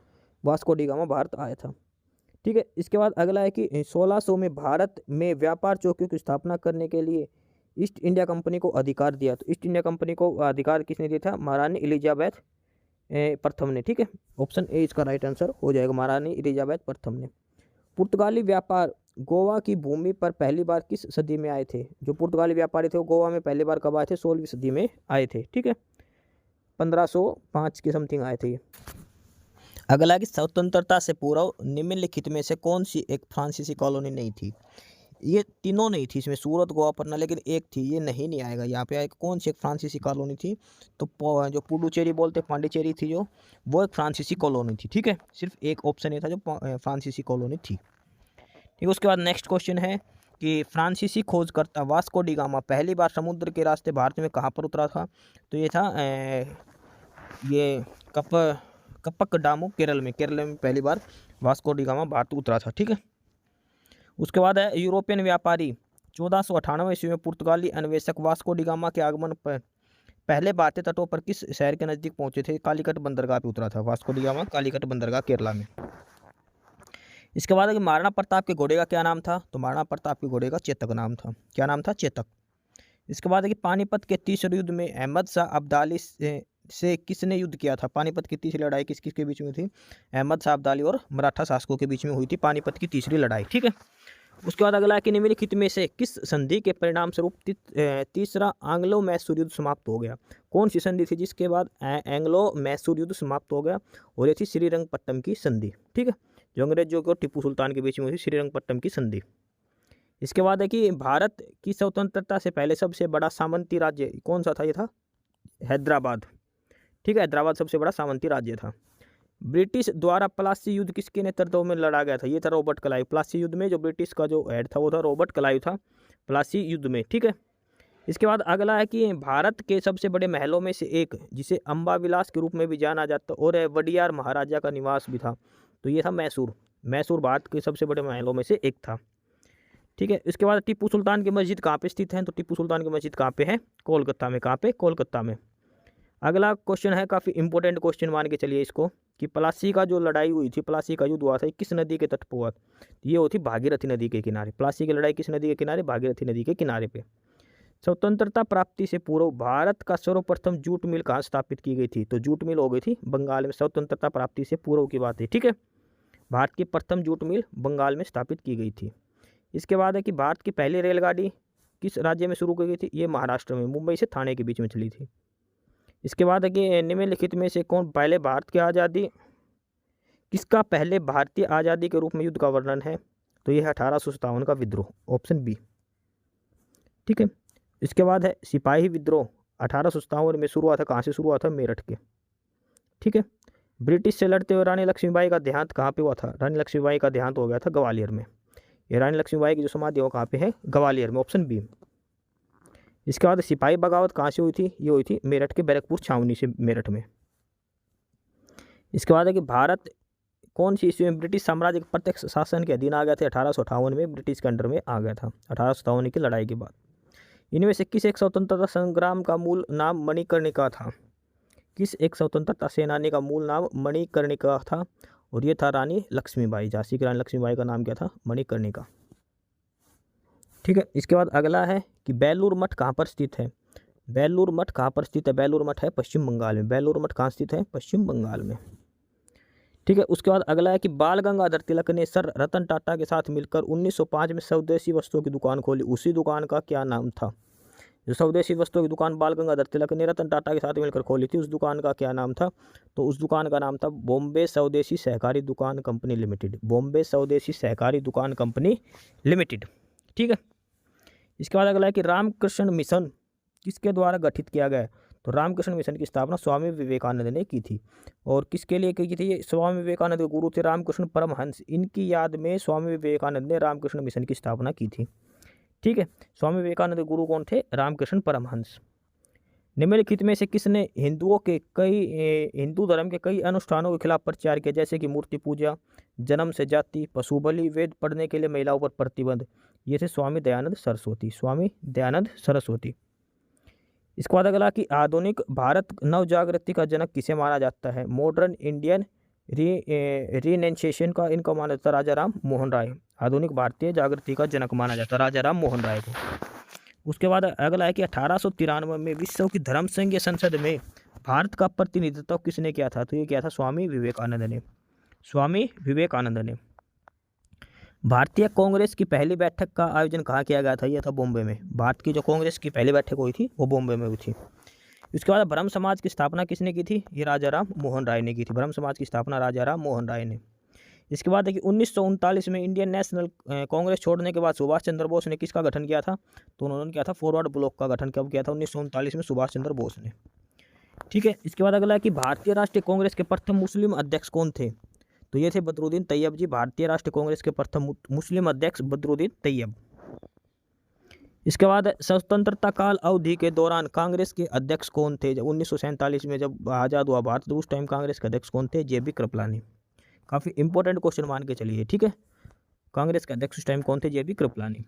वास्को डी गामा भारत आया था, ठीक है। इसके बाद अगला है कि 1600 में भारत में व्यापार चौकियों की स्थापना करने के लिए ईस्ट इंडिया कंपनी को अधिकार दिया, तो ईस्ट इंडिया कंपनी को अधिकार किसने दिया था, महारानी एलिजाबेथ प्रथम ने, ठीक है। ऑप्शन ए इसका राइट आंसर हो जाएगा, महारानी एलिजाबेथ प्रथम ने। पुर्तगाली व्यापार गोवा की भूमि पर पहली बार किस सदी में आए थे, जो पुर्तगाली व्यापारी थे वो गोवा में पहली बार कब आए थे, 16वीं सदी में आए थे, ठीक है, 1505 के समथिंग आए थे ये। अगला कि स्वतंत्रता से पूर्व निम्नलिखित में से कौन सी एक फ्रांसीसी कॉलोनी नहीं थी, ये तीनों नहीं थी, इसमें सूरत गोवा पन्ना, लेकिन एक थी, ये नहीं आएगा यहाँ पे आएगा, कौन सी एक फ्रांसीसी कॉलोनी थी, तो जो पुडुचेरी बोलते पांडिचेरी थी जो, वो एक फ्रांसीसी कॉलोनी थी, ठीक है। सिर्फ एक ऑप्शन ये था जो फ्रांसीसी कॉलोनी थी, ठीक है। उसके बाद नेक्स्ट क्वेश्चन है कि फ्रांसीसी खोजकर्ता वास्को डी गामा पहली बार समुद्र के रास्ते भारत में कहाँ पर उतरा था, तो ये था ये कपकडामु केरल में पहली बार वास्को डी गामा भारत उतरा था। ठीक है, उसके बाद है यूरोपियन व्यापारी 1498 ईस्वी में पुर्तगाली अन्वेषक वास्को डी गामा के आगमन पर पहले भारतीय तटों पर किस शहर के नजदीक पहुंचे थे? कालीकट बंदरगाह पे उतरा था वास्को डी गामा, कालीकट बंदरगाह केरला में। इसके बाद है कि महाराणा प्रताप के घोड़े का क्या नाम था? तो महाराणा प्रताप के घोड़े का चेतक नाम था। क्या नाम था? चेतक। इसके बाद है कि पानीपत के तीसरे युद्ध में अहमद शाह अब्दाली से किसने युद्ध किया था? पानीपत की तीसरी लड़ाई किस किस के बीच में थी? अहमद शाह अब्दाली और मराठा शासकों के बीच में हुई थी पानीपत की तीसरी लड़ाई। ठीक है, उसके बाद अगला है कि निम्नलिखित में से किस संधि के परिणाम स्वरूप तीसरा एंग्लो मैसूर युद्ध समाप्त हो गया? कौन सी संधि थी जिसके बाद एंग्लो मैसूर युद्ध समाप्त हो गया? और ये थी श्रीरंगपट्टम की संधि। ठीक है, जो अंग्रेजों के और टीपू सुल्तान के बीच में हुई श्रीरंगपट्टम की संधि। इसके बाद है कि भारत की स्वतंत्रता से पहले सबसे बड़ा सामंती राज्य कौन सा था? ये था हैदराबाद। ठीक है, हैदराबाद सबसे बड़ा सामंती राज्य था। ब्रिटिश द्वारा प्लासी युद्ध किसके नेतृत्व में लड़ा गया था? ये था रॉबर्ट क्लाइव। प्लासी युद्ध में जो ब्रिटिश का जो हेड था वो था रॉबर्ट क्लाइव था प्लासी युद्ध में। ठीक है, इसके बाद अगला है कि भारत के सबसे बड़े महलों में से एक जिसे अम्बा विलास के रूप में भी जाना जाता और वडियार महाराजा का निवास भी था, तो ये था मैसूर। मैसूर भारत के सबसे बड़े महलों में से एक था। ठीक है, इसके बाद टीपू सुल्तान की मस्जिद कहाँ पे स्थित है? तो टीपू सुल्तान की मस्जिद कहाँ पे है? कोलकाता में। कहाँ पे? कोलकाता में। अगला क्वेश्चन है, काफ़ी इंपॉर्टेंट क्वेश्चन मान के चलिए इसको, कि प्लासी का जो लड़ाई हुई थी, प्लासी का युद्ध हुआ था, किस नदी के तट पर हुआ? ये होती भागीरथी नदी के किनारे। प्लासी की लड़ाई किस नदी के किनारे? भागीरथी नदी के किनारे पे। स्वतंत्रता प्राप्ति से पूर्व भारत का सर्वप्रथम जूट मिल कहाँ स्थापित की गई थी? तो जूट मिल हो गई थी बंगाल में। स्वतंत्रता प्राप्ति से पूर्व की बात है। ठीक है, भारत की प्रथम जूट मिल बंगाल में स्थापित की गई थी। इसके बाद है कि भारत की पहली रेलगाड़ी किस राज्य में शुरू की गई थी? ये महाराष्ट्र में, मुंबई से थाने के बीच में चली थी। इसके बाद है कि निम्नलिखित में से कौन पहले भारत की आज़ादी किसका पहले भारतीय आज़ादी के रूप में युद्ध का वर्णन है? तो यह है 1857 का विद्रोह, ऑप्शन बी। ठीक है, इसके बाद है सिपाही विद्रोह 1857 में शुरू हुआ था। कहाँ से शुरू हुआ था? मेरठ के। ठीक है, ब्रिटिश से लड़ते हुए रानी लक्ष्मीबाई का देहांत कहाँ पे हुआ था? रानी लक्ष्मीबाई का देहांत हो गया था ग्वालियर में। ये रानी लक्ष्मीबाई की जो समाधि वो कहाँ पे है? ग्वालियर में, ऑप्शन बी। इसके बाद सिपाही बगावत कहाँ से हुई थी? ये हुई थी मेरठ के बैरकपुर छावनी से, मेरठ में। इसके बाद है कि भारत कौन सी ईस्वी में ब्रिटिश साम्राज्य के प्रत्यक्ष शासन के अधीन आ गया था? 1858 में ब्रिटिश के अंडर में आ गया था, 1857 की लड़ाई के बाद। इनमें से किस एक स्वतंत्रता संग्राम का मूल नाम मणिकर्णिका था? किस एक स्वतंत्रता सेनानी का मूल नाम मणिकर्णिका था? और ये था रानी लक्ष्मीबाई। झांसी की रानी लक्ष्मीबाई का नाम क्या था? मणिकर्णिका। ठीक है, इसके बाद अगला है कि बेलूर मठ कहाँ पर स्थित है? बेलूर मठ कहाँ पर स्थित है? बेलूर मठ है पश्चिम बंगाल में। बेलूर मठ कहाँ स्थित है? पश्चिम बंगाल में। ठीक है, उसके बाद अगला है कि बाल गंगाधर तिलक ने सर रतन टाटा के साथ मिलकर 1905 में स्वदेशी वस्तुओं की दुकान खोली। उसी दुकान का क्या नाम था? जो स्वदेशी वस्तुओं की दुकान बाल गंगाधर तिलक ने रतन टाटा के साथ मिलकर खोली थी, उस दुकान का क्या नाम था? तो उस दुकान का नाम था बॉम्बे स्वदेशी सहकारी दुकान कंपनी लिमिटेड। बॉम्बे स्वदेशी सहकारी दुकान कंपनी लिमिटेड। ठीक है, इसके बाद अगला है कि रामकृष्ण मिशन किसके द्वारा गठित किया गया? तो रामकृष्ण मिशन की स्थापना स्वामी विवेकानंद ने की थी। और किसके लिए की थी? स्वामी विवेकानंद के गुरु थे रामकृष्ण परमहंस, इनकी याद में स्वामी विवेकानंद ने रामकृष्ण मिशन की स्थापना की थी। ठीक है, स्वामी विवेकानंद के गुरु कौन थे? रामकृष्ण परमहंस। निम्नलिखित में से किसने हिंदू धर्म के कई अनुष्ठानों के खिलाफ प्रचार किया, जैसे कि मूर्ति पूजा, जन्म से जाति, पशु बलि, वेद पढ़ने के लिए महिलाओं पर प्रतिबंध? ये थे स्वामी दयानंद सरस्वती। स्वामी दयानंद सरस्वती। इसके बाद अगला कि आधुनिक भारत नवजागृति का जनक किसे माना जाता है? मॉडर्न इंडियन रीनेंसेशन का इनका माना जाता है राजा राम मोहन राय। आधुनिक भारतीय जागृति का जनक माना जाता है राजा राम मोहन राय को। उसके बाद अगला है कि 1893 में विश्व की धर्म संघीय संसद में भारत का प्रतिनिधित्व किसने किया था? तो ये किया था स्वामी विवेकानंद ने। स्वामी विवेकानंद ने। भारतीय कांग्रेस की पहली बैठक का आयोजन कहाँ किया गया था? यह था बॉम्बे में। भारत की जो कांग्रेस की पहली बैठक हुई थी वो बॉम्बे में हुई थी। इसके बाद ब्रह्म समाज की स्थापना किसने की थी? ये राजा राम मोहन राय ने की थी। ब्रह्म समाज की स्थापना राजा राम मोहन राय ने। इसके बाद है कि 1939 में इंडियन नेशनल कांग्रेस छोड़ने के बाद सुभाष चंद्र बोस ने किसका गठन किया था? तो उन्होंने किया था फॉरवर्ड ब्लॉक का गठन। कब किया था? 1939 में सुभाष चंद्र बोस ने। ठीक है, इसके बाद अगला है कि भारतीय राष्ट्रीय कांग्रेस के प्रथम मुस्लिम अध्यक्ष कौन थे? तो ये थे बदरुद्दीन तैयब जी। भारतीय राष्ट्रीय कांग्रेस के प्रथम मुस्लिम अध्यक्ष बदरुद्दीन तैयब। इसके बाद स्वतंत्रता काल अवधि के दौरान कांग्रेस के अध्यक्ष कौन थे? जब 1947 में जब आज़ाद हुआ भारत, तो उस टाइम कांग्रेस के अध्यक्ष कौन थे? JB कृपलानी। काफ़ी इंपॉर्टेंट क्वेश्चन मान के चलिए, ठीक है। कांग्रेस के अध्यक्ष उस टाइम कौन थे? JB कृपलानी।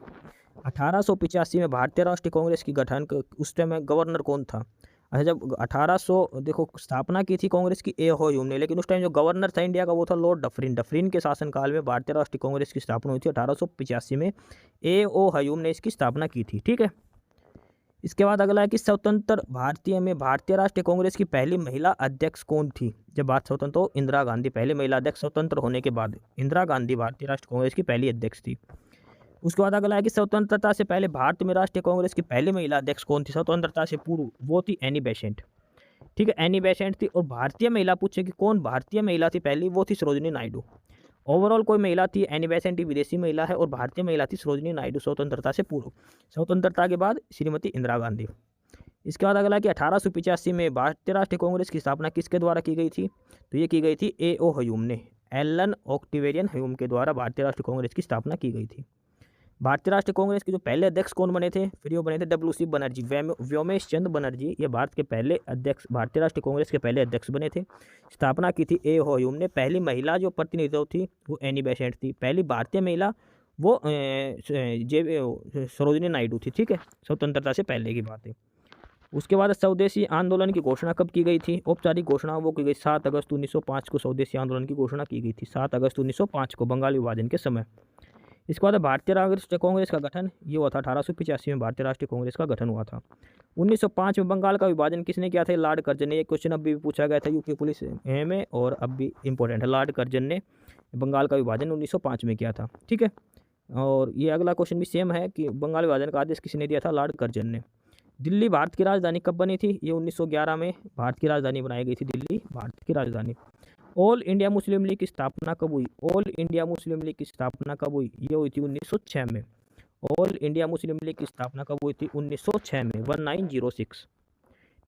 1885 में भारतीय राष्ट्रीय कांग्रेस की गठन उस टाइम में गवर्नर कौन था? अच्छा, जब 1800 देखो स्थापना की थी कांग्रेस की ए हो ह्यूम ने, लेकिन उस टाइम जो गवर्नर था इंडिया का वो था लॉर्ड डफरिन। डफरिन के शासनकाल में भारतीय राष्ट्रीय कांग्रेस की स्थापना हुई थी 1885 में। A.O. ह्यूम ने इसकी स्थापना की थी, ठीक है। इसके बाद अगला है कि स्वतंत्र भारतीय में भारतीय राष्ट्रीय कांग्रेस की पहली महिला अध्यक्ष कौन थी? जब भारत स्वतंत्र हो, इंदिरा गांधी पहले महिला अध्यक्ष स्वतंत्र होने के बाद इंदिरा गांधी भारतीय राष्ट्रीय कांग्रेस की पहली अध्यक्ष थी। उसके बाद अगला है कि स्वतंत्रता से पहले भारत में राष्ट्रीय कांग्रेस की पहली महिला अध्यक्ष कौन थी? स्वतंत्रता से पूर्व वो थी एनी बेसेंट, ठीक है। एनी बेसेंट थी। और भारतीय महिला पूछे कि कौन भारतीय महिला थी पहली, वो थी सरोजिनी नायडू। ओवरऑल कोई महिला थी, एनी बेसेंट विदेशी महिला है, और भारतीय महिला थी सरोजिनी नायडू स्वतंत्रता से पूर्व। स्वतंत्रता के बाद श्रीमती इंदिरा गांधी। इसके बाद अगला कि 1885 में भारतीय राष्ट्रीय कांग्रेस की स्थापना किसके द्वारा की गई थी? तो ये की गई थी A.O. ह्यूम ने, एलन ऑक्टिवेरियन ह्यूम के द्वारा भारतीय राष्ट्रीय कांग्रेस की स्थापना की गई थी। भारतीय राष्ट्रीय कांग्रेस के जो पहले अध्यक्ष कौन बने थे? फिर वो बने थे WC बनर्जी, व्योमेश चंद्र बनर्जी। ये भारत के पहले अध्यक्ष, भारतीय राष्ट्रीय कांग्रेस के पहले अध्यक्ष बने थे। स्थापना की थी A.O. ह्यूम ने। पहली महिला जो प्रतिनिधि थी वो एनी बेसेंट थी। पहली भारतीय महिला वो सरोजिनी नायडू थी, ठीक है। स्वतंत्रता से पहले की बात है। उसके बाद स्वदेशी आंदोलन की घोषणा कब की गई थी? औपचारिक घोषणा वो की गई 7 अगस्त 1905 को स्वदेशी आंदोलन की घोषणा की गई थी, 7 अगस्त 1905 को बंगाल विभाजन के समय। इसके बाद भारतीय राष्ट्रीय कांग्रेस का गठन ये हुआ था 1885 में भारतीय राष्ट्रीय कांग्रेस का गठन हुआ था। 1905 में बंगाल का विभाजन किसने किया था? लॉर्ड कर्जन ने। ये क्वेश्चन अभी भी पूछा गया था यूपी पुलिस में, और अब भी इंपॉर्टेंट है। लॉर्ड कर्जन ने बंगाल का विभाजन 1905 में किया था, ठीक है। और ये अगला क्वेश्चन भी सेम है कि बंगाल विभाजन का आदेश किसने दिया था? लॉर्ड कर्जन ने। दिल्ली भारत की राजधानी कब बनी थी? ये 1911 में भारत की राजधानी बनाई गई थी, दिल्ली भारत की राजधानी। ऑल इंडिया मुस्लिम लीग की स्थापना कब हुई? ऑल इंडिया मुस्लिम लीग की स्थापना कब हुई? ये हुई थी 1906 में। ऑल इंडिया मुस्लिम लीग की स्थापना कब हुई थी? 1906 में, 1906,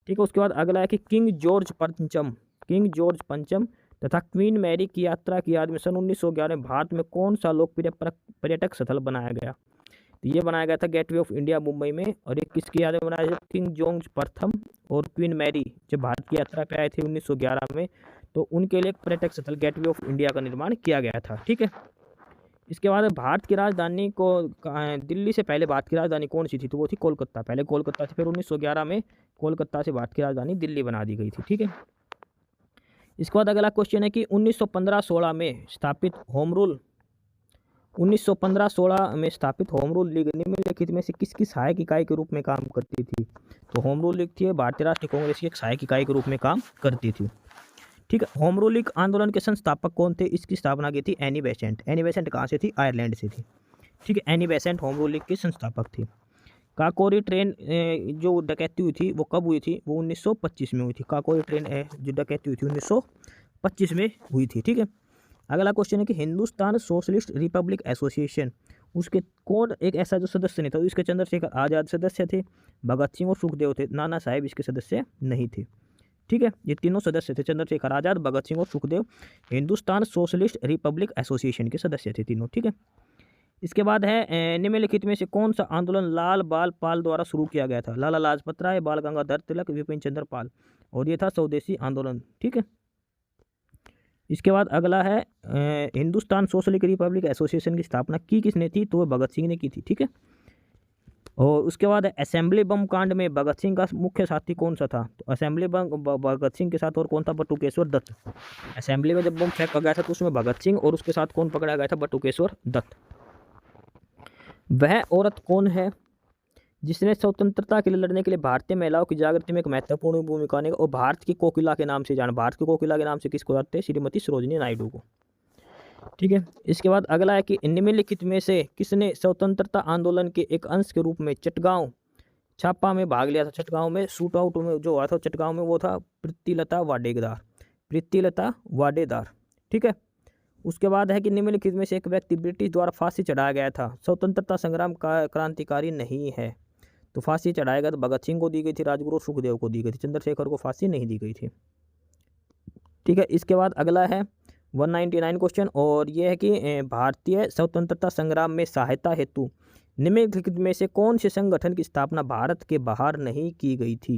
ठीक है। उसके बाद अगला है कि किंग जॉर्ज पंचम तथा क्वीन मैरी की यात्रा की याद में सन 1911 में भारत में कौन सा लोकप्रिय पर्यटक स्थल बनाया गया? तो ये बनाया गया था गेटवे ऑफ इंडिया मुंबई में। और ये किसकी याद में बनाया गया? किंग जॉर्ज प्रथम और क्वीन मैरी जब भारत की यात्रा पे आए थे 1911 में, तो उनके लिए एक पर्यटक स्थल गेटवे ऑफ इंडिया का निर्माण किया गया था, ठीक है। इसके बाद भारत की राजधानी को दिल्ली से पहले भारत की राजधानी कौन सी थी? तो वो थी कोलकाता। पहले कोलकाता थी, फिर 1911 में कोलकाता से भारत की राजधानी दिल्ली बना दी गई थी, ठीक है। इसके बाद अगला क्वेश्चन है कि 1915-16 में स्थापित होम रूल 1915-16 में स्थापित होम रूल लीग निम्नलिखित में से किसकी सहायक इकाई के रूप में काम करती थी? तो होम रूल लीग थी भारतीय राष्ट्रीय कांग्रेस की एक सहायक इकाई के रूप में काम करती थी, ठीक है। होम रूल लीग आंदोलन के संस्थापक कौन थे? इसकी स्थापना की थी एनी बेसेंट। एनी बेसेंट कहाँ से थी? आयरलैंड से थी, ठीक है। Annie Besant home rule league की संस्थापक थी। काकोरी ट्रेन जो डकैती हुई थी वो कब हुई थी? वो 1925 में हुई थी। काकोरी ट्रेन जो डकैती हुई थी 1925 में हुई थी, ठीक है। अगला क्वेश्चन है कि हिंदुस्तान सोशलिस्ट रिपब्लिक एसोसिएशन उसके कौन एक ऐसा जो सदस्य नहीं था? इसके चंद्रशेखर आज़ाद सदस्य थे, भगत सिंह और सुखदेव थे। नाना साहेब इसके सदस्य नहीं थे, ठीक है। ये तीनों सदस्य थे, चंद्रशेखर आज़ाद, भगत सिंह और Sukhdev, Hindustan socialist Republic association के सदस्य थे तीनों, ठीक है। इसके बाद है निम्नलिखित में से कौन सा आंदोलन लाल बाल पाल द्वारा शुरू किया गया था? लाला लाजपत राय, बाल गंगाधर तिलक, विपिन चंद्र पाल, और ये था स्वदेशी आंदोलन, ठीक है। इसके बाद अगला है हिंदुस्तान सोशलिस्ट रिपब्लिक एसोसिएशन की स्थापना की किसने थी? तो भगत सिंह ने की थी, ठीक है। और उसके बाद असेंबली बम कांड में भगत सिंह का मुख्य साथी कौन सा था? तो असेंबली बम भगत सिंह के साथ और कौन था? बटुकेश्वर दत्त। असेंबली में जब बम फेंका गया था तो उसमें भगत सिंह और उसके साथ कौन पकड़ा गया था? बटुकेश्वर दत्त। वह औरत कौन है जिसने स्वतंत्रता के लिए लड़ने के लिए भारतीय महिलाओं की जागृति में एक महत्वपूर्ण भूमिका निभाई और भारत की कोकिला के नाम से जाना? भारत की कोकिला के नाम से किसको जानते हैं? श्रीमती सरोजिनी नायडू को, ठीक है। इसके बाद अगला है कि निम्नलिखित में से किसने स्वतंत्रता आंदोलन के एक अंश के रूप में चटगांव छापा में भाग लिया था? चटगांव में शूट आउट में जो हुआ था चटगांव में, वो था प्रीतिलता वाडेदार, ठीक है। उसके बाद है कि निम्नलिखित में से एक व्यक्ति ब्रिटिश द्वारा फांसी चढ़ाया गया था, स्वतंत्रता संग्राम का क्रांतिकारी नहीं है? तो फांसी चढ़ाया गया तो भगत सिंह को दी गई थी, राजगुरु सुखदेव को दी गई थी, चंद्रशेखर को फांसी नहीं दी गई थी, ठीक है। इसके बाद अगला है 199 क्वेश्चन। और ये है कि भारतीय स्वतंत्रता संग्राम में सहायता हेतु निम्नलिखित में से कौन से संगठन की स्थापना भारत के बाहर नहीं की गई थी।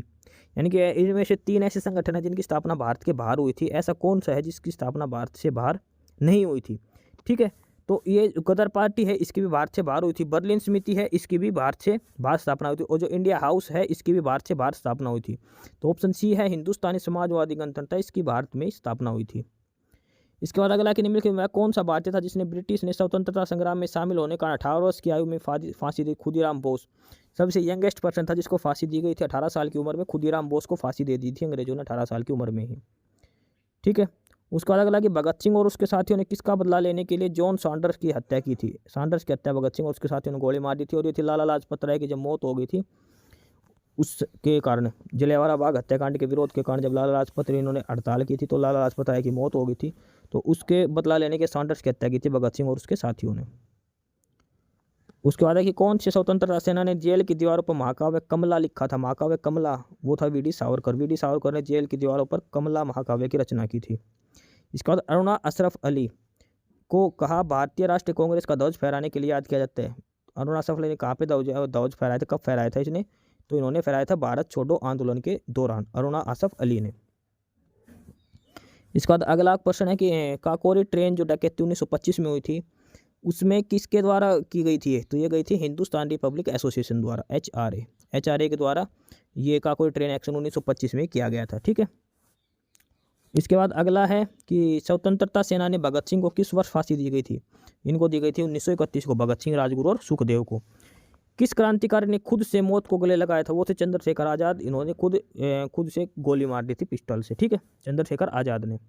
यानी कि इनमें से 3 ऐसे संगठन हैं जिनकी स्थापना भारत के बाहर हुई थी। ऐसा कौन सा है जिसकी स्थापना भारत से बाहर नहीं हुई थी। ठीक है, तो ये गदर पार्टी है, इसकी भी भारत से बाहर हुई थी। बर्लिन समिति है, इसकी भी भारत से बाहर स्थापना हुई थी। और जो इंडिया हाउस है, इसकी भी भारत से बाहर स्थापना हुई थी। तो ऑप्शन सी है हिंदुस्तानी समाजवादी गणतंत्र, इसकी भारत में स्थापना हुई थी। इसके बाद अगला कि निम्नलिखित में कौन सा भारतीय था जिसने ब्रिटिश ने स्वतंत्रता संग्राम में शामिल होने का 18 वर्ष की आयु में फांसी दी। खुदीराम बोस सबसे यंगेस्ट पर्सन था जिसको फांसी दी गई थी। 18 साल की उम्र में खुदीराम बोस को फांसी दे दी थी अंग्रेजों ने 18 साल की उम्र में ही। ठीक है, उसका अलग अलग कि भगत सिंह और उसके साथियों ने किसका बदला लेने के लिए जॉन सॉन्डर्स की हत्या की थी। सॉन्डर्स की हत्या भगत सिंह और उसके साथियों ने गोली मार दी थी। और ये थी लाला लाजपत राय की जब मौत हो गई थी उसके कारण, जलियांवाला बाग हत्याकांड के विरोध के कारण जब लाला लाजपत राय इन्होंने हड़ताल की थी तो लाला लाजपत राय की मौत हो गई थी। तो उसके बदला लेने के सॉन्डर्स की हत्या की थी भगत सिंह और उसके साथियों ने। उसके बाद है कि कौन से स्वतंत्रता सेना ने जेल की दीवारों पर महाकाव्य कमला लिखा था। महाकाव्य कमला वो था वी.डी. सावरकर। वी.डी. सावरकर ने जेल की दीवारों पर कमला महाकाव्य की रचना की थी। इसके बाद अरुणा अशरफ अली को कहा भारतीय राष्ट्रीय कांग्रेस का ध्वज फहराने के लिए याद किया जाता है। अरुणा अशरफ अली ने कहाँ पे ध्वज फहराया था, कब फहराया था इसने, तो इन्होंने फहराया था भारत छोड़ो आंदोलन के दौरान, अरुणा अशरफ अली ने। इसके बाद अगला प्रश्न है कि काकोरी ट्रेन जो डकैती 1925 में हुई थी उसमें किसके द्वारा की गई थी। तो ये गई थी हिंदुस्तान रिपब्लिक एसोसिएशन द्वारा, एचआरए के द्वारा ये काकोरी ट्रेन एक्शन 1925 में किया गया था। ठीक है, इसके बाद अगला है कि स्वतंत्रता सेनानी भगत सिंह को किस वर्ष फांसी दी गई थी। इनको दी गई थी 1931 को, भगत सिंह, राजगुरु और सुखदेव को। किस क्रांतिकारी ने खुद से मौत को गले लगाया था, वो थे चंद्रशेखर आज़ाद। इन्होंने खुद से गोली मार दी थी पिस्टल से। ठीक है, चंद्रशेखर आज़ाद ने।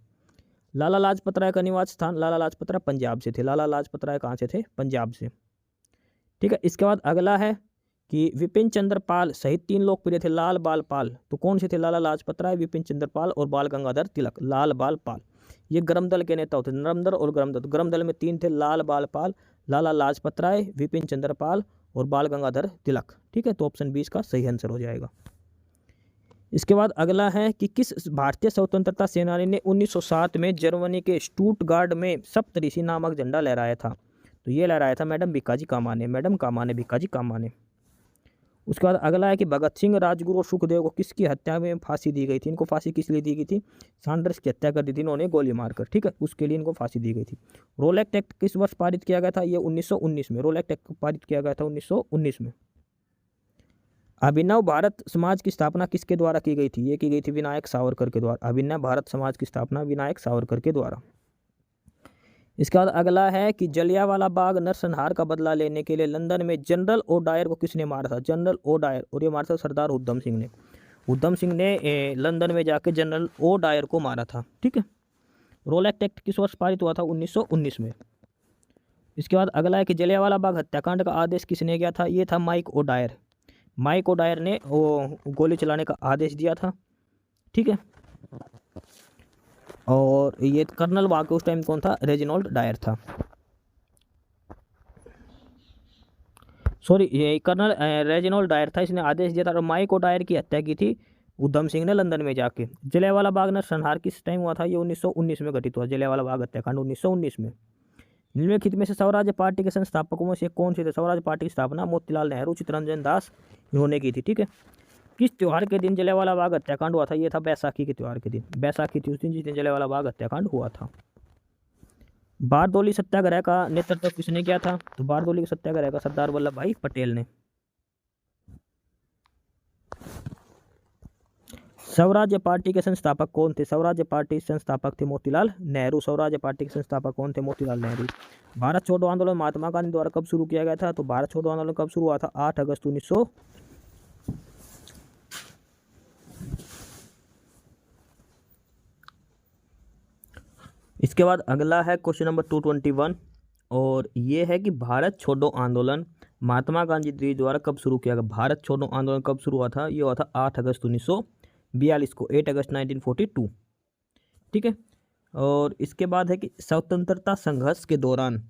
लाला लाजपत राय का निवास स्थान, लाला लाजपत राय पंजाब से थे। लाला लाजपत राय कहाँ से थे, पंजाब से। ठीक है, इसके बाद अगला है कि विपिन चंद्र पाल सहित 3 लोकप्रिय थे, लाल बाल पाल। तो कौन से थे, लाला लाजपत राय, विपिन चंद्र पाल और बाल गंगाधर तिलक। लाल बाल पाल ये गर्म दल के नेता होते, नरम दल और गर्म दल। गर्म दल में 3 थे, लाल बाल पाल, लाला लाजपत राय, विपिन चंद्र पाल और बाल गंगाधर तिलक। ठीक है, तो ऑप्शन 20 का सही आंसर हो जाएगा। इसके बाद अगला है कि किस भारतीय स्वतंत्रता सेनानी ने 1907 में जर्मनी के स्टुटगार्ट में सप्तऋषि नामक झंडा लहराया था। तो ये लहराया था मैडम भिक्काजी कामा ने, मैडम कामा ने, भिक्काजी कामा ने। उसके बाद अगला है कि भगत सिंह, राजगुरु और सुखदेव को किसकी हत्या में फांसी दी गई थी। इनको फांसी किस लिए दी गई थी, सॉन्डर्स की हत्या कर दी थी इन्होंने गोली मारकर। ठीक है, उसके लिए इनको फांसी दी गई थी। रोलेक्ट एक्ट किस वर्ष पारित किया गया था, ये 1919 में। रोलेक्ट एक्ट पारित किया गया था 1919 में। अभिनव भारत समाज की स्थापना किसके द्वारा की गई थी, ये की गई थी विनायक सावरकर के द्वारा। अभिनव भारत समाज की स्थापना विनायक सावरकर के द्वारा। इसके बाद अगला है कि जलियांवाला बाग नरसंहार का बदला लेने के लिए लंदन में जनरल ओ डायर को किसने मारा था। जनरल ओ डायर, और ये मारा था सरदार उधम सिंह ने। उधम सिंह ने लंदन में जाके जनरल ओ डायर को मारा था। ठीक है, रोलेक्ट एक्ट किस वर्ष पारित हुआ था, 1919 में। इसके बाद अगला है कि जलियांवाला बाग हत्याकांड का आदेश किसने किया था, ये था mic O Dyer. Mic O Dyer ने वो गोली चलाने का आदेश दिया था। ठीक है, और ये कर्नल वहाँ के उस टाइम कौन था, रेजिनॉल्ड डायर था। सॉरी, ये कर्नल रेजिनॉल्ड डायर था, इसने आदेश दिया था। और माइक ओ डायर की हत्या की थी उधम सिंह ने लंदन में जाके। जलियांवाला बाग नरसंहार किस टाइम हुआ था, ये 1919 में घटित हुआ। जलियांवाला बाग हत्याकांड 1919 में। निम्नलिखित में से स्वराज्य पार्टी के संस्थापकों में से कौन से थे। स्वराज्य पार्टी की स्थापना मोतीलाल नेहरू, चित्तरंजन दास इन्होंने की थी। ठीक है, किस त्योहार के दिन जलियांवाला बाग हत्याकांड हुआ था, ये था बैसाखी के त्यौहार के दिन। बैसाखी थी उस दिन जिस दिन जलियांवाला बाग हत्याकांड हुआ था। बारदोली सत्याग्रह का नेतृत्व किसने किया था, तो बारदोली सत्याग्रह का सरदार वल्लभ भाई पटेल ने। स्वराज्य पार्टी के संस्थापक कौन थे, स्वराज्य पार्टी के संस्थापक थे मोतीलाल नेहरू। स्वराज्य पार्टी के संस्थापक कौन थे, मोतीलाल नेहरू। भारत छोड़ो आंदोलन महात्मा गांधी द्वारा कब शुरू किया गया था, तो भारत छोड़ो आंदोलन कब शुरू हुआ था, 8 अगस्त 1900। इसके बाद अगला है क्वेश्चन नंबर 221, और ये है कि भारत छोड़ो आंदोलन महात्मा गांधी जी द्वारा कब शुरू किया गया। भारत छोड़ो आंदोलन कब शुरू हुआ था, ये हुआ था 8 अगस्त 1942 को, 8 अगस्त 1942। ठीक है, और इसके बाद है कि स्वतंत्रता संघर्ष के दौरान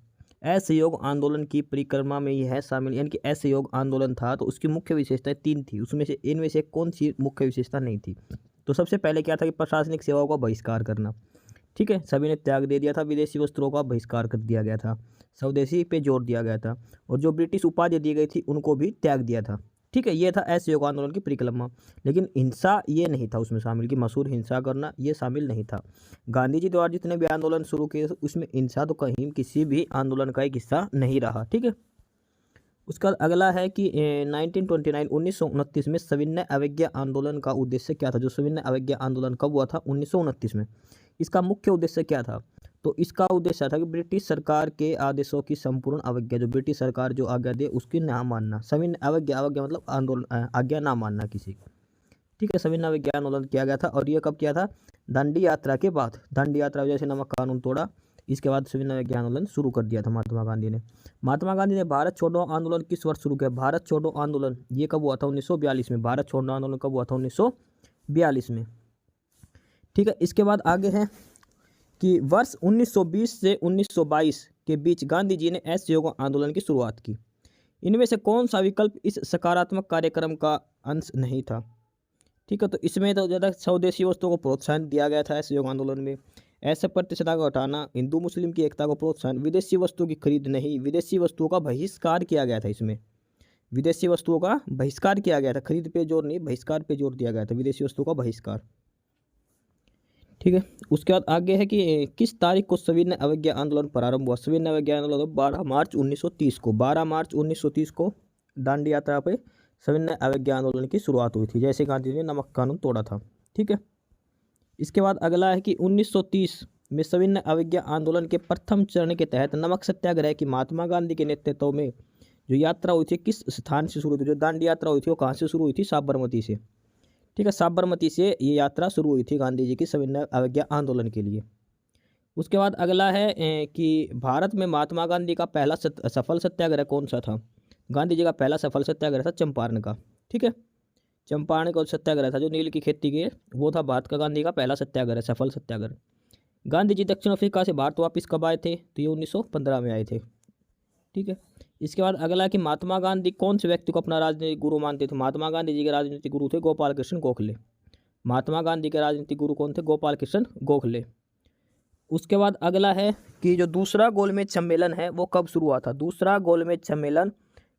असहयोग आंदोलन की परिक्रमा में यह शामिल, यानी कि असहयोग आंदोलन था तो उसकी मुख्य विशेषताएं 3 थी। उसमें से इनमें से कौन सी मुख्य विशेषता नहीं थी। तो सबसे पहले क्या था कि प्रशासनिक सेवाओं का बहिष्कार करना। ठीक है, सभी ने त्याग दे दिया था, विदेशी वस्त्रों का बहिष्कार कर दिया गया था, स्वदेशी पे जोर दिया गया था, और जो ब्रिटिश उपाधि दी गई थी उनको भी त्याग दिया था। ठीक है, ये था असहयोग आंदोलन की परिक्रमा। लेकिन हिंसा ये नहीं था उसमें शामिल, की मशहूर हिंसा करना ये शामिल नहीं था। गांधी जी द्वारा जितने भी आंदोलन शुरू किए उसमें हिंसा तो कहीं किसी भी आंदोलन का एक हिस्सा नहीं रहा। ठीक है, उसका अगला है कि 1929 में सविनय अवज्ञा आंदोलन का उद्देश्य क्या था। जो सविनय अवज्ञा आंदोलन कब हुआ था? 1929 में। इसका मुख्य उद्देश्य क्या था? तो इसका उद्देश्य था कि ब्रिटिश सरकार के आदेशों की संपूर्ण अवज्ञा, जो ब्रिटिश सरकार जो आज्ञा दे उसकी ना मानना। सविनय अवज्ञा, अवज्ञा मतलब आंदोलन, आज्ञा ना मानना किसी की। ठीक है, सविनय अवज्ञा आंदोलन किया गया था, और ये कब किया था? दांडी यात्रा के बाद। दांडी यात्रा जैसे नमक कानून तोड़ा, इसके बाद सविनय अवज्ञा आंदोलन शुरू कर दिया था महात्मा गांधी ने। महात्मा गांधी ने भारत छोड़ो आंदोलन किस वर्ष शुरू किया? भारत छोड़ो आंदोलन ये कब हुआ था? 1942 में। भारत छोड़ो आंदोलन कब हुआ था? 1942 में। ठीक है, इसके बाद आगे है कि वर्ष 1920 से 1922 के बीच गांधी जी ने असहयोग आंदोलन की शुरुआत की। इनमें से कौन सा विकल्प इस सकारात्मक कार्यक्रम का अंश नहीं था? ठीक है, तो इसमें तो ज़्यादा स्वदेशी वस्तुओं को प्रोत्साहन दिया गया था असहयोग आंदोलन में। ऐसे प्रतिष्ठा को हटाना, हिंदू मुस्लिम की एकता को प्रोत्साहन, विदेशी वस्तुओं की खरीद नहीं, विदेशी वस्तुओं का बहिष्कार किया गया था। इसमें विदेशी वस्तुओं का बहिष्कार किया गया था, खरीद पे जोर नहीं, बहिष्कार पे जोर दिया गया था, विदेशी वस्तुओं का बहिष्कार। ठीक है, उसके बाद आगे है कि किस तारीख को सविनय अवज्ञा आंदोलन प्रारंभ हुआ? सविनय अवज्ञा आंदोलन 12 मार्च 1930 को। 12 मार्च 1930 को दांडी यात्रा पे सविनय अवज्ञा आंदोलन की शुरुआत हुई थी, जैसे गांधी जी ने नमक कानून तोड़ा था। ठीक है, इसके बाद अगला है कि 1930 में सविनय अवज्ञा आंदोलन के प्रथम चरण के तहत नमक सत्याग्रह की महात्मा गांधी के नेतृत्व में जो यात्रा हुई थी किस स्थान से शुरू हुई थी? जो दांडी यात्रा हुई थी वो कहाँ से शुरू हुई थी? साबरमती से। ठीक है, साबरमती से ये यात्रा शुरू हुई थी गांधी जी की सविनय अवज्ञा आंदोलन के लिए। उसके बाद अगला है कि भारत में महात्मा गांधी का पहला सफल सत्याग्रह कौन सा था? गांधी जी का पहला सफल सत्याग्रह था चंपारण का। ठीक है, चंपारण का सत्याग्रह था जो नील की खेती के, वो था भारत का गांधी का पहला सत्याग्रह, सफल सत्याग्रह। गांधी जी दक्षिण अफ्रीका से भारत वापस कब आए थे? तो ये 1915 में आए थे। ठीक है, इसके बाद अगला कि महात्मा गांधी कौन से व्यक्ति को अपना राजनीतिक गुरु मानते थे? महात्मा गांधी जी के राजनीतिक गुरु थे गोपाल कृष्ण गोखले। महात्मा गांधी के राजनीतिक गुरु कौन थे? गोपाल कृष्ण गोखले। उसके बाद अगला है कि जो दूसरा गोलमेज सम्मेलन है वो कब शुरू हुआ था? दूसरा गोलमेज सम्मेलन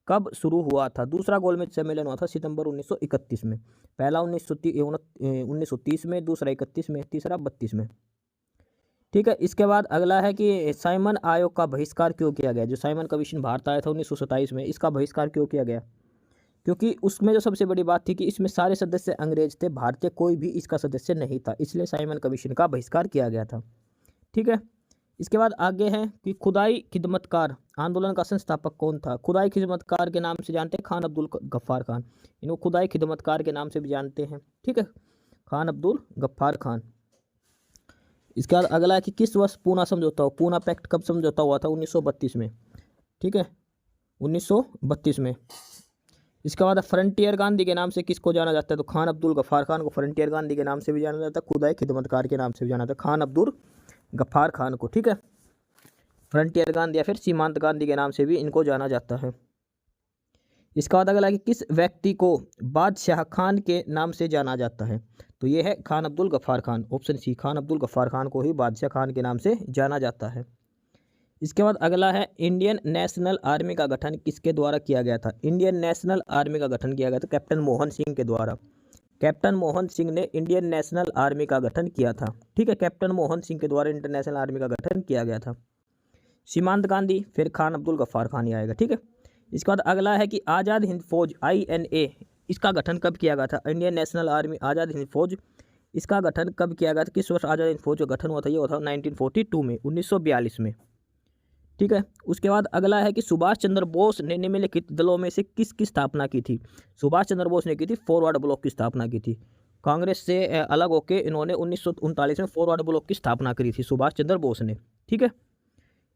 कब शुरू हुआ था? दूसरा गोलमेज सम्मेलन हुआ था सितंबर 1931 में। पहला 1930 में, दूसरा 31 में, तीसरा 32 में। ठीक है, इसके बाद अगला है कि साइमन आयोग का बहिष्कार क्यों किया गया? जो साइमन कमीशन भारत आया था 1927 में, इसका बहिष्कार क्यों किया गया? क्योंकि उसमें जो सबसे बड़ी बात थी कि इसमें सारे सदस्य अंग्रेज थे, भारतीय कोई भी इसका सदस्य नहीं था, इसलिए साइमन कमीशन का बहिष्कार किया गया था। ठीक है, इसके बाद आगे है कि खुदाई खिदमतकार आंदोलन का संस्थापक कौन था? खुदाई खिदमतकार के नाम से जानते हैं खान अब्दुल गफ्फार खान। इनको खुदाई खिदमतकार के नाम से भी जानते हैं। ठीक है, खान अब्दुल गफ्फार खान। इसके बाद अगला है कि किस वर्ष पूना समझौता हो? पूना पैक्ट कब समझौता हुआ था? 1932 में। ठीक है, 1932 में। इसके बाद फ्रंटियर गांधी के नाम से किसको जाना जाता है? तो खान अब्दुल गफ्फार खान को फ्रंटियर गांधी के नाम से भी जाना जाता है, खुदाई खिदमतकार के नाम से भी जाना जाता है, खान अब्दुल गफ्फार खान को। ठीक है, फ्रंटियर गांधी या फिर सीमांत गांधी के नाम से भी इनको जाना जाता है। इसका बाद अगला कि किस व्यक्ति को बादशाह खान के नाम से जाना जाता है? तो ये है खान अब्दुल गफ्फार खान। ऑप्शन सी, खान अब्दुल गफ्फार खान को ही बादशाह खान के नाम से जाना जाता है। इसके बाद अगला है इंडियन नेशनल आर्मी का गठन किसके द्वारा किया गया था? इंडियन नेशनल आर्मी का गठन किया गया था कैप्टन मोहन सिंह के द्वारा। कैप्टन मोहन सिंह ने इंडियन नेशनल आर्मी का गठन किया था। ठीक है, कैप्टन मोहन सिंह के द्वारा इंडियन नेशनल आर्मी का गठन किया गया था। सीमांत गांधी, फिर खान अब्दुल गफ्फार खान ही आएगा। ठीक है, इसके बाद अगला है कि आज़ाद हिंद फौज INA इसका गठन कब किया गया था? Indian national army Azad Hind फौज, इसका गठन कब किया गया था? किस वर्ष आज़ाद हिंद फौज का गठन हुआ था? ये हुआ था 1942 में, 1942 में। ठीक है, उसके बाद अगला है कि सुभाष चंद्र बोस ने निम्नलिखित दलों में से किसकी स्थापना की थी? सुभाष चंद्र बोस ने की थी फॉरवर्ड ब्लॉक की स्थापना की थी। कांग्रेस से अलग होकर इन्होंने 1939 में फॉरवर्ड ब्लॉक की स्थापना करी थी सुभाष चंद्र बोस ने। ठीक है,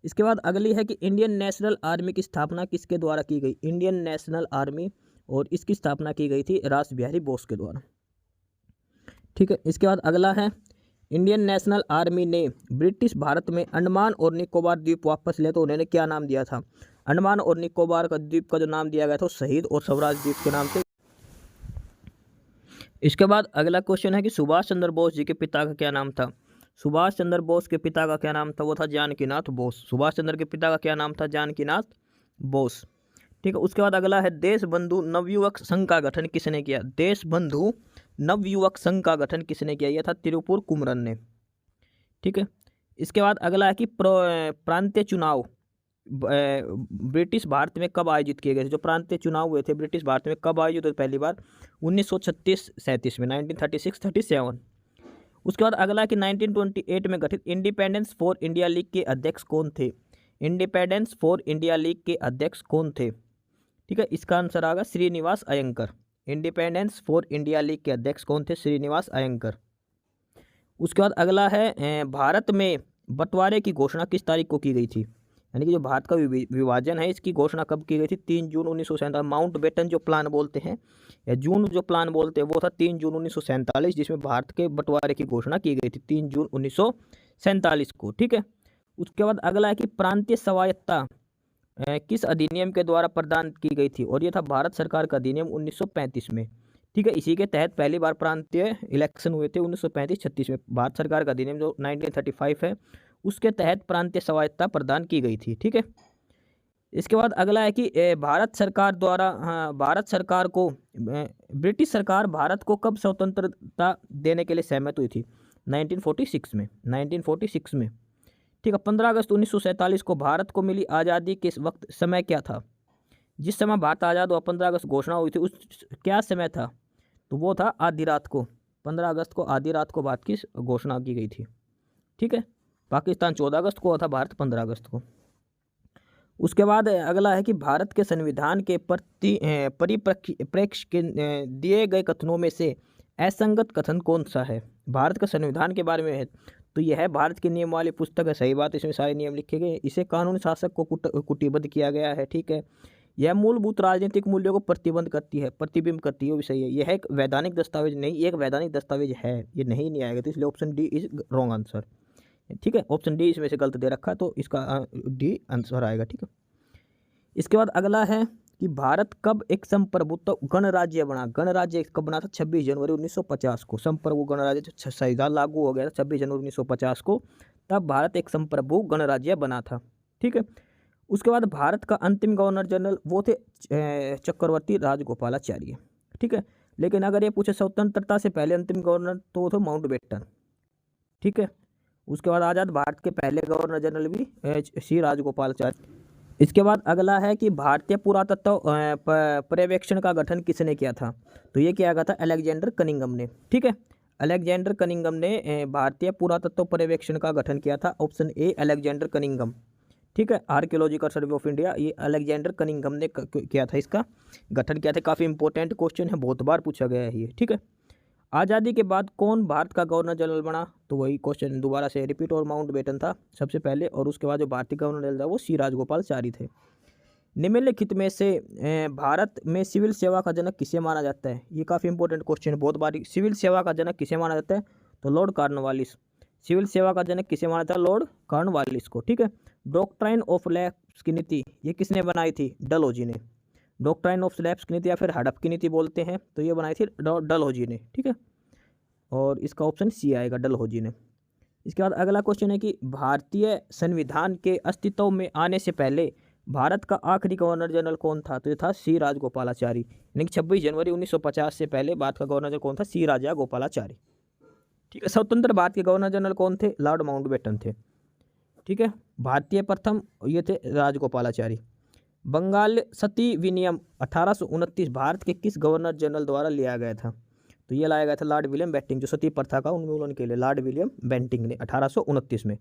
इसके बाद अगली है कि इंडियन नेशनल आर्मी की स्थापना किसके द्वारा की गई? इंडियन नेशनल आर्मी, और इसकी स्थापना की गई थी रास बिहारी बोस के द्वारा। ठीक है, इसके बाद अगला है इंडियन नेशनल आर्मी ने ब्रिटिश भारत में अंडमान और निकोबार द्वीप वापस ले तो उन्होंने क्या नाम दिया था? अंडमान और निकोबार का द्वीप का जो नाम दिया गया था शहीद और स्वराज द्वीप के नाम से। इसके बाद अगला क्वेश्चन है कि सुभाष चंद्र बोस जी के पिता का क्या नाम था? सुभाष चंद्र बोस के पिता का क्या नाम था? वो था जानकीनाथ बोस। सुभाष चंद्र के पिता का क्या नाम था? जानकीनाथ बोस। ठीक है। उसके बाद अगला है देश बंधु नवयुवक संघ का गठन किसने किया? देश बंधु नवयुवक संघ का गठन किसने किया? यह था तिरुपुर कुमरन ने। ठीक है। इसके बाद अगला है कि प्रांतीय चुनाव ब्रिटिश भारत में कब आयोजित किए गए थे? जो प्रांतीय चुनाव हुए थे ब्रिटिश भारत में कब आयोजित हुए? पहली बार 1936-37 में, 1936-37। उसके बाद अगला कि 1928 में गठित इंडिपेंडेंस फॉर इंडिया लीग के अध्यक्ष कौन थे? इंडिपेंडेंस फॉर इंडिया लीग के अध्यक्ष कौन थे? ठीक है। इसका आंसर आएगा Srinivas Iyengar. Independence for India league के अध्यक्ष कौन थे? श्रीनिवास अयंकर। उसके बाद अगला है भारत में बंटवारे की घोषणा किस तारीख को की गई थी? यानी कि जो भारत का विभाजन है इसकी घोषणा कब की गई थी? 3 जून 1947। माउंट बेटन जो प्लान बोलते हैं या जून जो प्लान बोलते हैं वो था 3 जून 1947, जिसमें भारत के बंटवारे की घोषणा की गई थी 3 जून 1947 को। ठीक है। उसके बाद अगला है कि प्रांतीय स्वायत्तता किस अधिनियम के द्वारा प्रदान की गई थी? और ये था भारत सरकार का अधिनियम 1935 में। ठीक है। इसी के तहत पहली बार प्रांतीय इलेक्शन हुए थे 1935-36 में। भारत सरकार का अधिनियम जो 1935 है उसके तहत प्रांतीय स्वायत्तता प्रदान की गई थी। ठीक है। इसके बाद अगला है कि भारत सरकार द्वारा भारत सरकार को ब्रिटिश सरकार भारत को कब स्वतंत्रता देने के लिए सहमत हुई थी? 1946 में, 1946 में। ठीक है। 15 अगस्त 1947 को भारत को मिली आज़ादी के वक्त समय क्या था? जिस समय भारत आज़ाद हुआ 15 अगस्त घोषणा हुई थी उस क्या समय था? तो वो था आधी रात को। 15 अगस्त को आधी रात को भारत की घोषणा की गई थी। ठीक है। पाकिस्तान 14 अगस्त को हुआ था, भारत 15 अगस्त को। उसके बाद अगला है कि भारत के संविधान के परिप्रेक्ष्य के दिए गए कथनों में से असंगत कथन कौन सा है? भारत के संविधान के बारे में है तो यह है भारत के नियम वाली पुस्तक है। सही बात, इसमें सारे नियम लिखे गए। इसे कानूनी शासक को कूटबद्ध किया गया है। ठीक है। यह मूलभूत राजनीतिक मूल्यों को प्रतिबिंब करती है, वो भी सही है। यह एक वैधानिक दस्तावेज नहीं, एक वैधानिक दस्तावेज है, ये नहीं आएगा, तो इसलिए option D is wrong answer. ठीक है। ऑप्शन डी इसमें से गलत दे रखा है तो इसका डी आंसर आएगा। ठीक है। इसके बाद अगला है कि भारत कब एक संप्रभुत्व गणराज्य बना? गणराज्य कब बना था? 26 जनवरी 1950 को। संप्रभु गणराज्य जो संविधान लागू हो गया था 26 जनवरी 1950 को, तब भारत एक संप्रभु गणराज्य बना था। ठीक है। उसके बाद भारत का अंतिम गवर्नर जनरल वो थे चक्रवर्ती राजगोपालाचार्य। ठीक है। लेकिन अगर ये पूछे स्वतंत्रता से पहले अंतिम गवर्नर तो वो थे माउंट बेटन। ठीक है। उसके बाद आज़ाद भारत के पहले गवर्नर जनरल भी श्री राजगोपालाचार्य। इसके बाद अगला है कि भारतीय पुरातत्व पर्यवेक्षण का गठन किसने किया था? तो ये किया गया था अलेक्जेंडर कनिंघम ने। ठीक है। अलेक्जेंडर कनिंघम ने भारतीय पुरातत्व पर्यवेक्षण का गठन किया था। Option A Alexander Cunningham. ठीक है। आर्कियोलॉजिकल सर्वे ऑफ इंडिया, ये अलेक्जेंडर कनिंघम ने किया था, इसका गठन किया था। काफ़ी इंपॉर्टेंट क्वेश्चन है, बहुत बार पूछा गया है ये। ठीक है। आज़ादी के बाद कौन भारत का गवर्नर जनरल बना? तो वही क्वेश्चन दोबारा से रिपीट, और माउंट बेटन था सबसे पहले, और उसके बाद जो भारतीय गवर्नर जनरल था वो श्री राजगोपालाचारी थे। निम्नलिखित में से भारत में सिविल सेवा का जनक किसे माना जाता है? ये काफ़ी इंपॉर्टेंट क्वेश्चन है, बहुत बारी। सिविल सेवा का जनक किसे माना जाता है? तो लॉर्ड कॉर्नवालिस। सिविल सेवा का जनक किसे माना जाता है? लॉर्ड कॉर्नवालिस को। ठीक है। डॉक्ट्राइन ऑफ स्लैब्स की नीति ये किसने बनाई थी? डलहौजी ने। डॉक्ट्राइन ऑफ स्लैब्स की नीति या फिर हड़प की नीति बोलते हैं, तो ये बनाई थी डलहौजी ने। ठीक है। और इसका ऑप्शन सी आएगा, डलहौजी ने। इसके बाद अगला क्वेश्चन है कि भारतीय संविधान के अस्तित्व में आने से पहले भारत का आखिरी गवर्नर जनरल कौन था? तो ये था श्री राजगोपालाचारी। यानी कि 26 जनवरी 1950 से पहले भारत का गवर्नर जनरल कौन था? श्री राजगोपालाचारी। ठीक है। स्वतंत्र भारत के गवर्नर जनरल कौन थे? लॉर्ड माउंटबेटन थे। ठीक है। भारतीय प्रथम ये थे राजगोपालाचारी। बंगाल सती विनियम 1829 भारत के किस गवर्नर जनरल द्वारा लिया गया था? तो ये लाया गया था लॉर्ड विलियम बेंटिंक, जो सती प्रथा का उन्मूलन के लिए लॉर्ड विलियम बेंटिंक ने 1829 में।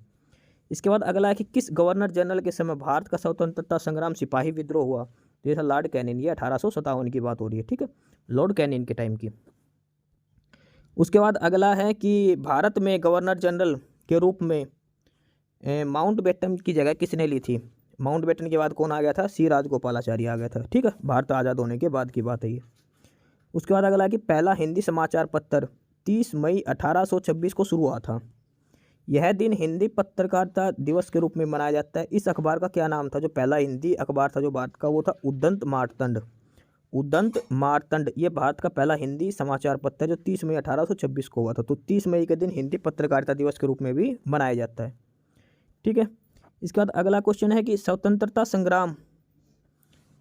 इसके बाद अगला है कि किस गवर्नर जनरल के समय भारत का स्वतंत्रता संग्राम सिपाही विद्रोह हुआ? तो ये था लॉर्ड कैनिन। ये 1857 की बात हो रही है। ठीक है। लॉर्ड कैनिन के टाइम की। उसके बाद अगला है कि भारत में गवर्नर जनरल के रूप में माउंट बेटन की जगह किसने ली थी? माउंट बेटन के बाद कौन आ गया था? श्री राजगोपालाचारी आ गया था। ठीक है। भारत आज़ाद होने के बाद की बात है ये। उसके बाद अगला है कि पहला हिंदी समाचार पत्र 30 मई 1826 को शुरू हुआ था। यह दिन हिंदी पत्रकारिता दिवस के रूप में मनाया जाता है। इस अखबार का क्या नाम था? जो पहला हिंदी अखबार था जो भारत का, वो था उद्यंत मार्तंड। उदंत मार्तंड, ये भारत का पहला हिंदी समाचार पत्र है जो 30 मई 1826 को हुआ था। तो 30 मई के दिन हिंदी पत्रकारिता दिवस के रूप में भी मनाया जाता है। ठीक है, इसके बाद अगला क्वेश्चन है कि स्वतंत्रता संग्राम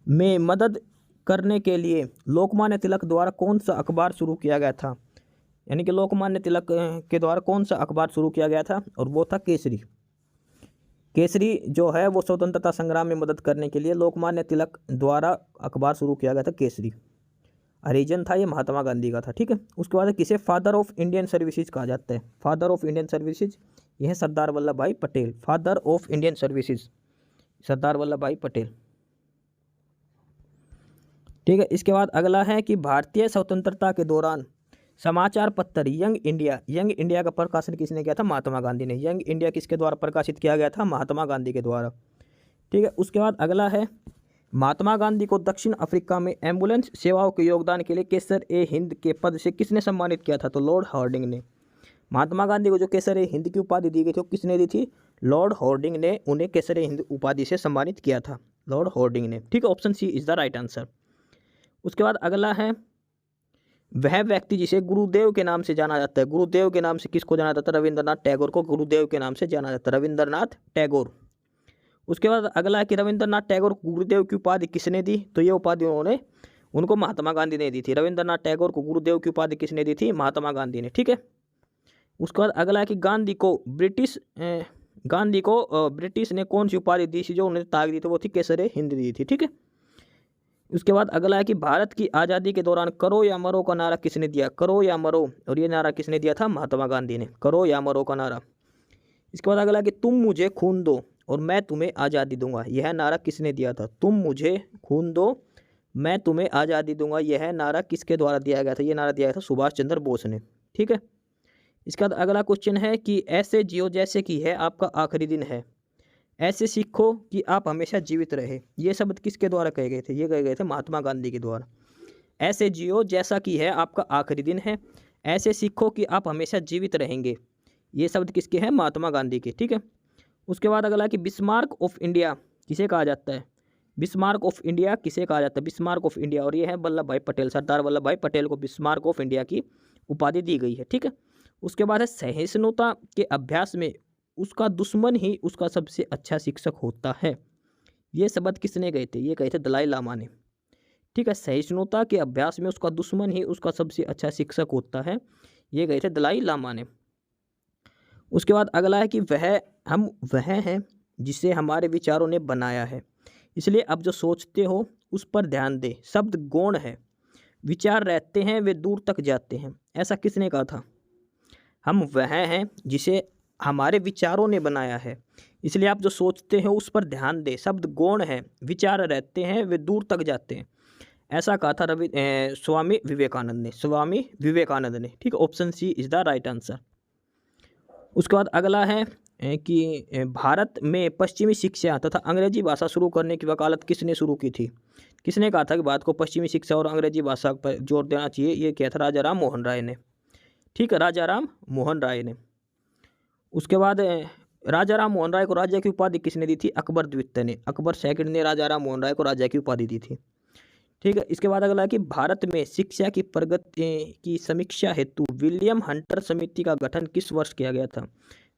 में मदद करने के लिए लोकमान्य तिलक द्वारा कौन सा अखबार शुरू किया गया था। यानी कि लोकमान्य तिलक के द्वारा कौन सा अखबार शुरू किया गया था, और वो था केसरी। केसरी जो है वो स्वतंत्रता संग्राम में मदद करने के लिए लोकमान्य तिलक द्वारा अखबार शुरू किया गया था, केसरी। हरिजन था, ये महात्मा गांधी का था। ठीक है, उसके बाद किसे फादर ऑफ इंडियन सर्विसेज कहा जाता है। फादर ऑफ इंडियन सर्विसेज यह है Sardar Vallabh Bhai Patel. Father of Indian services Sardar Vallabh Bhai Patel. ठीक है, इसके बाद अगला है कि भारतीय स्वतंत्रता के दौरान समाचार पत्र यंग इंडिया का प्रकाशन किसने किया था, महात्मा गांधी ने। यंग इंडिया किसके द्वारा प्रकाशित किया गया था, महात्मा गांधी के द्वारा। ठीक है, उसके बाद अगला है महात्मा गांधी को दक्षिण अफ्रीका में एम्बुलेंस सेवाओं के योगदान के लिए केसर ए हिंद के पद से किसने सम्मानित किया था, तो लॉर्ड हार्डिंग ने। महात्मा गांधी को जो केसर ए हिंद की उपाधि दी गई थी वो किसने दी थी, लॉर्ड हार्डिंग ने उन्हें केसर ए हिंद उपाधि से सम्मानित किया था, लॉर्ड हार्डिंग ने। ठीक है, option C is the right answer. उसके बाद अगला है वह व्यक्ति जिसे गुरुदेव के नाम से जाना जाता है। गुरुदेव के नाम से किसको जाना जाता है, रविंद्रनाथ टैगोर को गुरुदेव के नाम से जाना जाता है, रविंद्रनाथ टैगोर। उसके बाद अगला है कि रविंद्रनाथ टैगोर को गुरुदेव की उपाधि किसने दी, तो ये उपाधि उनको महात्मा गांधी ने दी थी। रविंद्रनाथ टैगोर को गुरुदेव की उपाधि किसने दी थी, महात्मा गांधी ने। ठीक है, उसके बाद अगला है कि गांधी को ब्रिटिश ने कौन सी उपाधि दी थी जो उन्हें ताक दी थी, वो थी केसर ए हिंद दी थी। ठीक है, उसके बाद अगला है कि भारत की आज़ादी के दौरान करो या मरो का नारा किसने दिया, करो या मरो, और ये नारा किसने दिया था, महात्मा गांधी ने, करो या मरो का नारा। इसके बाद अगला है कि तुम मुझे खून दो और मैं तुम्हें आज़ादी दूंगा, यह नारा किसने दिया था। तुम मुझे खून दो मैं तुम्हें आज़ादी दूंगा, यह नारा किसके द्वारा दिया गया था, ये नारा दिया गया था सुभाष चंद्र बोस ने। ठीक है, इसके बाद अगला क्वेश्चन है कि ऐसे जियो जैसे कि है आपका आखिरी दिन है, ऐसे सीखो कि आप हमेशा जीवित रहे, ये शब्द किसके द्वारा कहे गए थे, ये कहे गए थे महात्मा गांधी के द्वारा। ऐसे जियो जैसा कि है आपका आखिरी दिन है, ऐसे सीखो कि आप हमेशा जीवित रहेंगे, ये शब्द किसके हैं, महात्मा गांधी के। ठीक है, उसके बाद अगला कि बिस्मार्क ऑफ इंडिया किसे कहा जाता है, बिस्मार्क ऑफ इंडिया किसे कहा जाता है, बिस्मार्क ऑफ इंडिया, और ये है वल्लभ भाई पटेल, सरदार वल्लभ भाई पटेल को बिस्मार्क ऑफ इंडिया की उपाधि दी गई है। ठीक है, उसके बाद है सहिष्णुता के अभ्यास में उसका दुश्मन ही उसका सबसे अच्छा शिक्षक होता है, ये शब्द किसने गए थे, ये कहे थे दलाई लामा ने। ठीक है, सहिष्णुता के अभ्यास में उसका दुश्मन ही उसका सबसे अच्छा शिक्षक होता है, ये गए थे दलाई लामा ने। उसके बाद अगला है कि वह हैं जिसे हमारे विचारों ने बनाया है, इसलिए अब जो सोचते हो उस पर ध्यान दे, शब्द गौण है, विचार रहते हैं वे दूर तक जाते हैं, ऐसा किसने कहा था, हम वह हैं जिसे हमारे विचारों ने बनाया है, इसलिए आप जो सोचते हो उस पर ध्यान दे, शब्द गौण है, विचार रहते हैं वे दूर तक जाते हैं, ऐसा कहा था स्वामी विवेकानंद ने। ठीक है, option C is the right answer. उसके बाद अगला है कि भारत में पश्चिमी शिक्षा तथा अंग्रेजी भाषा शुरू करने की वकालत किसने शुरू की थी, किसने कहा था कि भारत को पश्चिमी शिक्षा और अंग्रेजी भाषा पर जोर देना चाहिए, ये किया था राजा राम मोहन राय ने। ठीक है, राजा राम मोहन राय ने। उसके बाद राजा राम मोहन राय को राजा की उपाधि किसने दी थी, अकबर द्वितीय ने, अकबर सेकंड ने राजा राम मोहन राय को राजा की उपाधि दी थी। ठीक है, इसके बाद अगला है कि भारत में शिक्षा की प्रगति की समीक्षा हेतु विलियम हंटर समिति का गठन किस वर्ष किया गया था।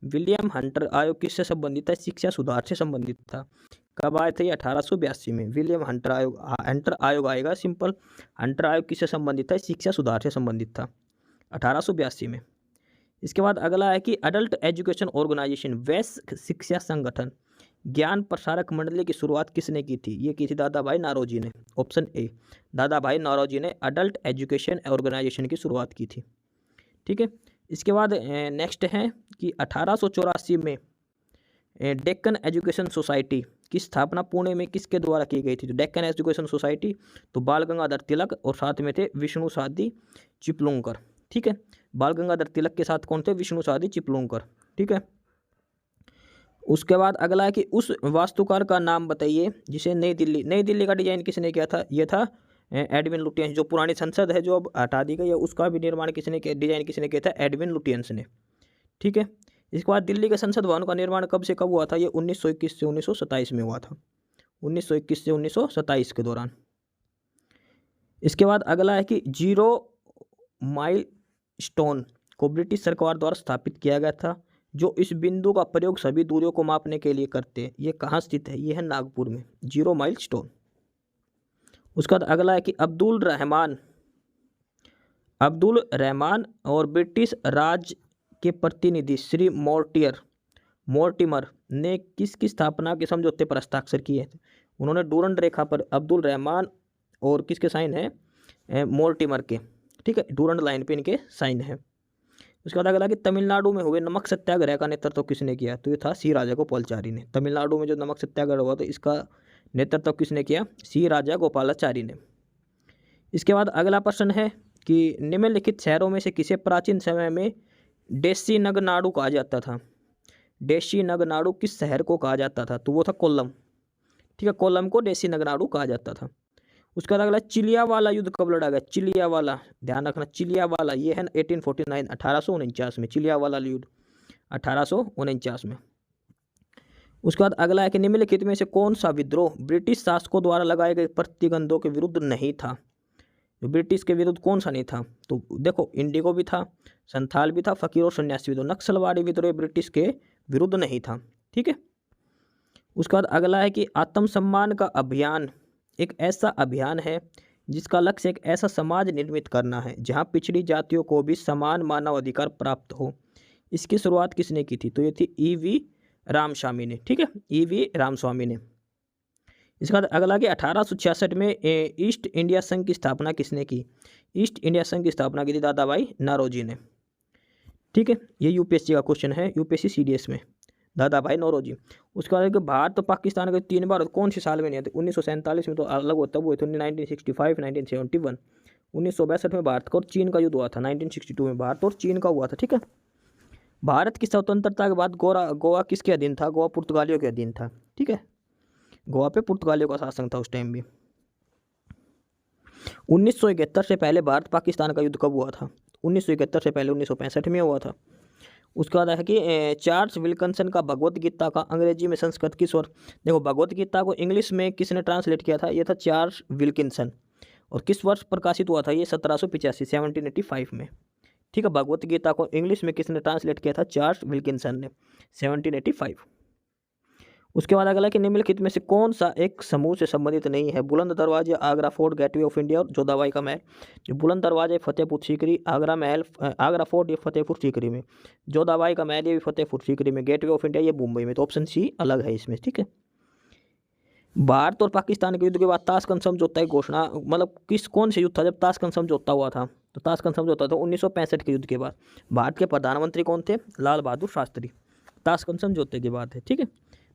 विलियम हंटर आयोग किससे संबंधित है, शिक्षा सुधार से संबंधित था। कब आए थे, 1882 में विलियम हंटर आयोग आएगा, सिंपल। हंटर आयोग किससे संबंधित है, शिक्षा सुधार से संबंधित था 1882 में। इसके बाद अगला है कि अडल्ट एजुकेशन ऑर्गेनाइजेशन, वैश्विक शिक्षा संगठन, ज्ञान प्रसारक मंडली की शुरुआत किसने की थी, ये की थी दादा भाई नौरोजी ने। ऑप्शन ए, दादा भाई नौरोजी ने अडल्ट एजुकेशन ऑर्गेनाइजेशन की शुरुआत की थी। ठीक है, इसके बाद नेक्स्ट है कि 1884 में डेक्कन एजुकेशन सोसाइटी की स्थापना पुणे में किसके द्वारा की गई थी, तो डेक्कन एजुकेशन सोसाइटी तो बाल गंगाधर तिलक और साथ में थे विष्णु सादी चिपलूंकर। ठीक है, बाल गंगाधर तिलक के साथ कौन थे, विष्णु सादी चिपलूंकर। ठीक है, उसके बाद अगला है कि उस वास्तुकार का नाम बताइए जिसे नई दिल्ली का डिजाइन किसने किया था, यह था एडविन लुटियंस। जो पुरानी संसद है जो अब हटा दी गई है उसका भी निर्माण डिजाइन किसने किया था, एडविन लुटियंस ने। ठीक है, इसके बाद दिल्ली के संसद भवन का निर्माण कब से कब हुआ था, ये 1921 से 1927 में हुआ था, 1921 से 1927 के दौरान। इसके बाद अगला है कि 0 माइल स्टोन को ब्रिटिश सरकार द्वारा स्थापित किया गया था, जो इस बिंदु का प्रयोग सभी दूरियों को मापने के लिए करते हैं। ये कहाँ स्थित है? ये है नागपुर में, 0 माइल स्टोन। उसके बाद अगला है कि अब्दुल रहमान और ब्रिटिश राज के प्रतिनिधि श्री मोर्टिमर ने किसकी स्थापना के समझौते पर हस्ताक्षर किए थे? उन्होंने डूरंड रेखा पर अब्दुल रहमान और किसके साइन है? मोर्टिमर के, ठीक है, डूरंड लाइन पे इनके साइन है। उसके बाद अगला कि तमिलनाडु में हुए नमक सत्याग्रह का नेतृत्व किसने किया? तो ये था सी राजागोपालाचारी ने। तमिलनाडु में जो नमक सत्याग्रह हुआ तो इसका नेतृत्व किसने किया? सी राजागोपालाचारी ने। इसके बाद अगला प्रश्न है कि निम्नलिखित शहरों में से किसे प्राचीन समय में डेसी नगनाडु कहा जाता था? डेसी नगनाडु किस शहर को कहा जाता था? तो वो था कोल्लम, ठीक है, कोल्लम को डेसी नगनाडु कहा जाता था। उसके बाद अगला चिलियावाला युद्ध कब लड़ा गया? चिलियावाला, ध्यान रखना, चिलियावाला ये है 1849, 1849 में, चिलियावाला युद्ध 1849 में। उसके बाद अगला है कि निम्नलिखित में से कौन सा विद्रोह ब्रिटिश शासकों द्वारा लगाए गए प्रतिबंधों के विरुद्ध नहीं था? जो ब्रिटिश के विरुद्ध कौन सा नहीं था? तो देखो, इंडिगो भी था, संथाल भी था, फकीर और सन्यासी भी था। नक्सलवादी विद्रोह ब्रिटिश के विरुद्ध नहीं था, ठीक है। उसके बाद अगला है कि आत्मसम्मान का अभियान एक ऐसा अभियान है जिसका लक्ष्य एक ऐसा समाज निर्मित करना है जहां पिछड़ी जातियों को भी समान मानव अधिकार प्राप्त हो। इसकी शुरुआत किसने की थी? तो ये थी E.V. रामस्वामी ने, ठीक है, E.V. रामस्वामी ने। इसके बाद अगला कि 1866 में ईस्ट इंडिया संघ की स्थापना किसने की? ईस्ट इंडिया संघ की स्थापना की थी दादा भाई नौरोजी ने, ठीक है। ये यूपीएससी का क्वेश्चन है, यूपीएससी सीडीएस में, दादा भाई नौरोजी। उसके बाद भारत तो पाकिस्तान के 3 बार कौन सी साल में नहीं थे? 1947 में तो अलग होता है, वो थे 1965, 1971, 1962 में भारत का और चीन का युद्ध हुआ था, 1962 में भारत और चीन का हुआ था, ठीक है। भारत की स्वतंत्रता के बाद गोवा किसके अधीन था? गोवा पुर्तगालियों के अधीन था, ठीक है, गोवा पे पुर्तगालियों का शासन था उस टाइम भी। 1971 से पहले भारत पाकिस्तान का युद्ध कब हुआ था? 1971 से पहले 1965 में हुआ था। उसके बाद है कि चार्ल्स विल्किंसन का भगवत गीता का अंग्रेजी में संस्कृत किस वर्ष? देखो, भगवत गीता को इंग्लिश में किसने ट्रांसलेट किया था? ये था चार्ल्स विल्किंसन। और किस वर्ष प्रकाशित हुआ था? ये 1785, 1785 में, ठीक है। भगवत गीता को इंग्लिश में किसने ट्रांसलेट किया था? चार्ल्स विल्किंसन ने, 1785। उसके बाद अगला कि निम्नलिखित में से कौन सा एक समूह से संबंधित नहीं है? बुलंद दरवाजे, Agra fort, gateway of India और जोधाबाई का महल। जो बुलंद दरवाजे फतेहपुर सीकरी, आगरा महल, आगरा फोर्ट ये फतेहपुर सीकरी में, जोधाबाई का महल ये भी फतेहपुर सीकरी में, गेटवे ऑफ इंडिया ये मुंबई में। तो ऑप्शन सी अलग है इसमें, ठीक है। भारत और पाकिस्तान के युद्ध के बाद ताशकंद समझौता की घोषणा, मतलब कौन से युद्ध था जब ताशकंद समझौता हुआ था? तो ताशकंद समझौता था 1965 के युद्ध के बाद। भारत के प्रधानमंत्री कौन थे? लाल बहादुर शास्त्री। ताशकंद समझौते की बात है, ठीक है।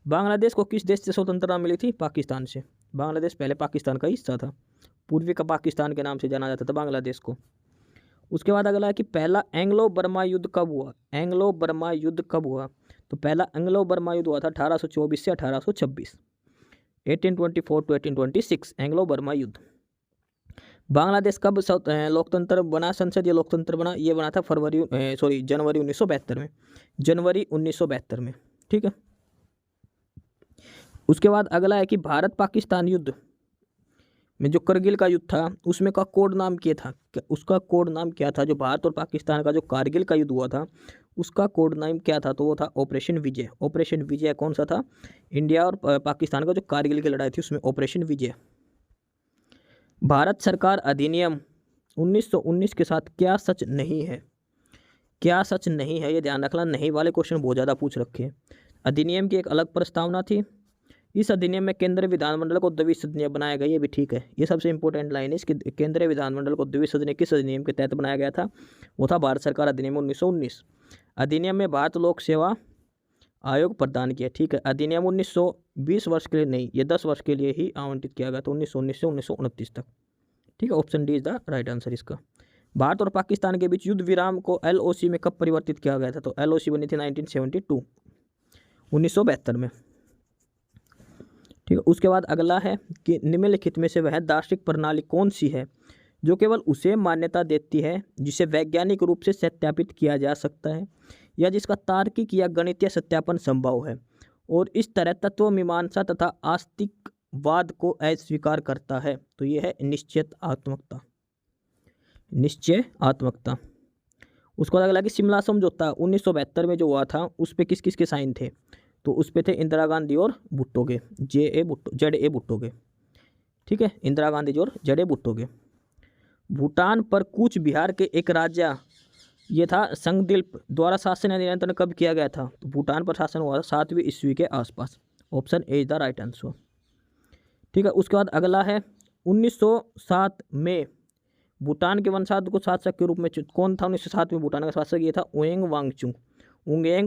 बांग्लादेश को किस देश से स्वतंत्रता मिली थी? पाकिस्तान से। बांग्लादेश पहले पाकिस्तान का हिस्सा था, पूर्वी का पाकिस्तान के नाम से जाना जाता था बांग्लादेश को। उसके बाद अगला है कि पहला एंग्लो बर्मा युद्ध कब हुआ? एंग्लो बर्मा युद्ध कब हुआ? तो पहला एंग्लो बर्मा युद्ध हुआ था 1824 से 1826, 1824 टू 1826 एंग्लो बर्मा युद्ध। बांग्लादेश कब लोकतंत्र बना, संसदीय लोकतंत्र बना? ये बना था जनवरी 1972 में, जनवरी 1972 में, ठीक है। उसके बाद अगला है कि भारत पाकिस्तान युद्ध में जो करगिल का युद्ध था उसमें का कोड नाम क्या था? उसका कोड नाम क्या था? जो भारत और पाकिस्तान का जो कारगिल का युद्ध हुआ था उसका कोड नाम क्या था? तो वो था ऑपरेशन विजय। ऑपरेशन विजय कौन सा था? इंडिया और पाकिस्तान का जो कारगिल की लड़ाई थी उसमें ऑपरेशन विजय। भारत सरकार अधिनियम 1919 के साथ क्या सच नहीं है? क्या सच नहीं है? ये ध्यान रखना, नहीं वाले क्वेश्चन बहुत ज़्यादा पूछ रखे हैं। अधिनियम की एक अलग प्रस्तावना थी। इस अधिनियम में केंद्रीय विधानमंडल को द्विसदनीय बनाया गया, ये भी ठीक है, ये सबसे इंपॉर्टेंट लाइन है इसकी। केंद्रीय विधानमंडल को द्विसदनीय किस अधिनियम के तहत बनाया गया था? वो था भारत सरकार अधिनियम 1919। अधिनियम में भारत लोक सेवा आयोग प्रदान किया, ठीक है। अधिनियम 1920 वर्ष के लिए नहीं, ये 10 वर्ष के लिए ही आवंटित किया गया था, 1919 से 1929 तक, ठीक है। Option D is the right answer इसका। भारत और पाकिस्तान के बीच युद्ध विराम को LOC में कब परिवर्तित किया गया था? तो LOC बनी थी 1972, 1972 में, ठीक है। उसके बाद अगला है कि निम्नलिखित में से वह दार्शनिक प्रणाली कौन सी है जो केवल उसे मान्यता देती है जिसे वैज्ञानिक रूप से सत्यापित किया जा सकता है या जिसका तार्किक या गणितीय सत्यापन संभव है, और इस तरह तत्व मीमांसा तथा आस्तिक वाद को अस्वीकार करता है? तो ये है निश्चयात्मकता, निश्चयात्मकता। उसको लगा कि शिमला समझौता 1972 में जो हुआ था उस पे किस किस के साइन थे? तो उस पे थे इंदिरा गांधी और भुट्टो के, जेड ए भुट्टो के। ठीक है, इंदिरा गांधी जी और जेड ए भुट्टो के। भूटान पर कूच बिहार के एक राजा, ये था संगदिल्प, द्वारा शासन या नियंत्रण कब किया गया था? तो भूटान पर शासन हुआ था 7वीं ईस्वी के आसपास। Option A is the right answer. ठीक है, उसके बाद अगला है 1907 में भूटान के वंशज को शासक के रूप में कौन था? 1907 में भूटान का शासक ये था उंगेंग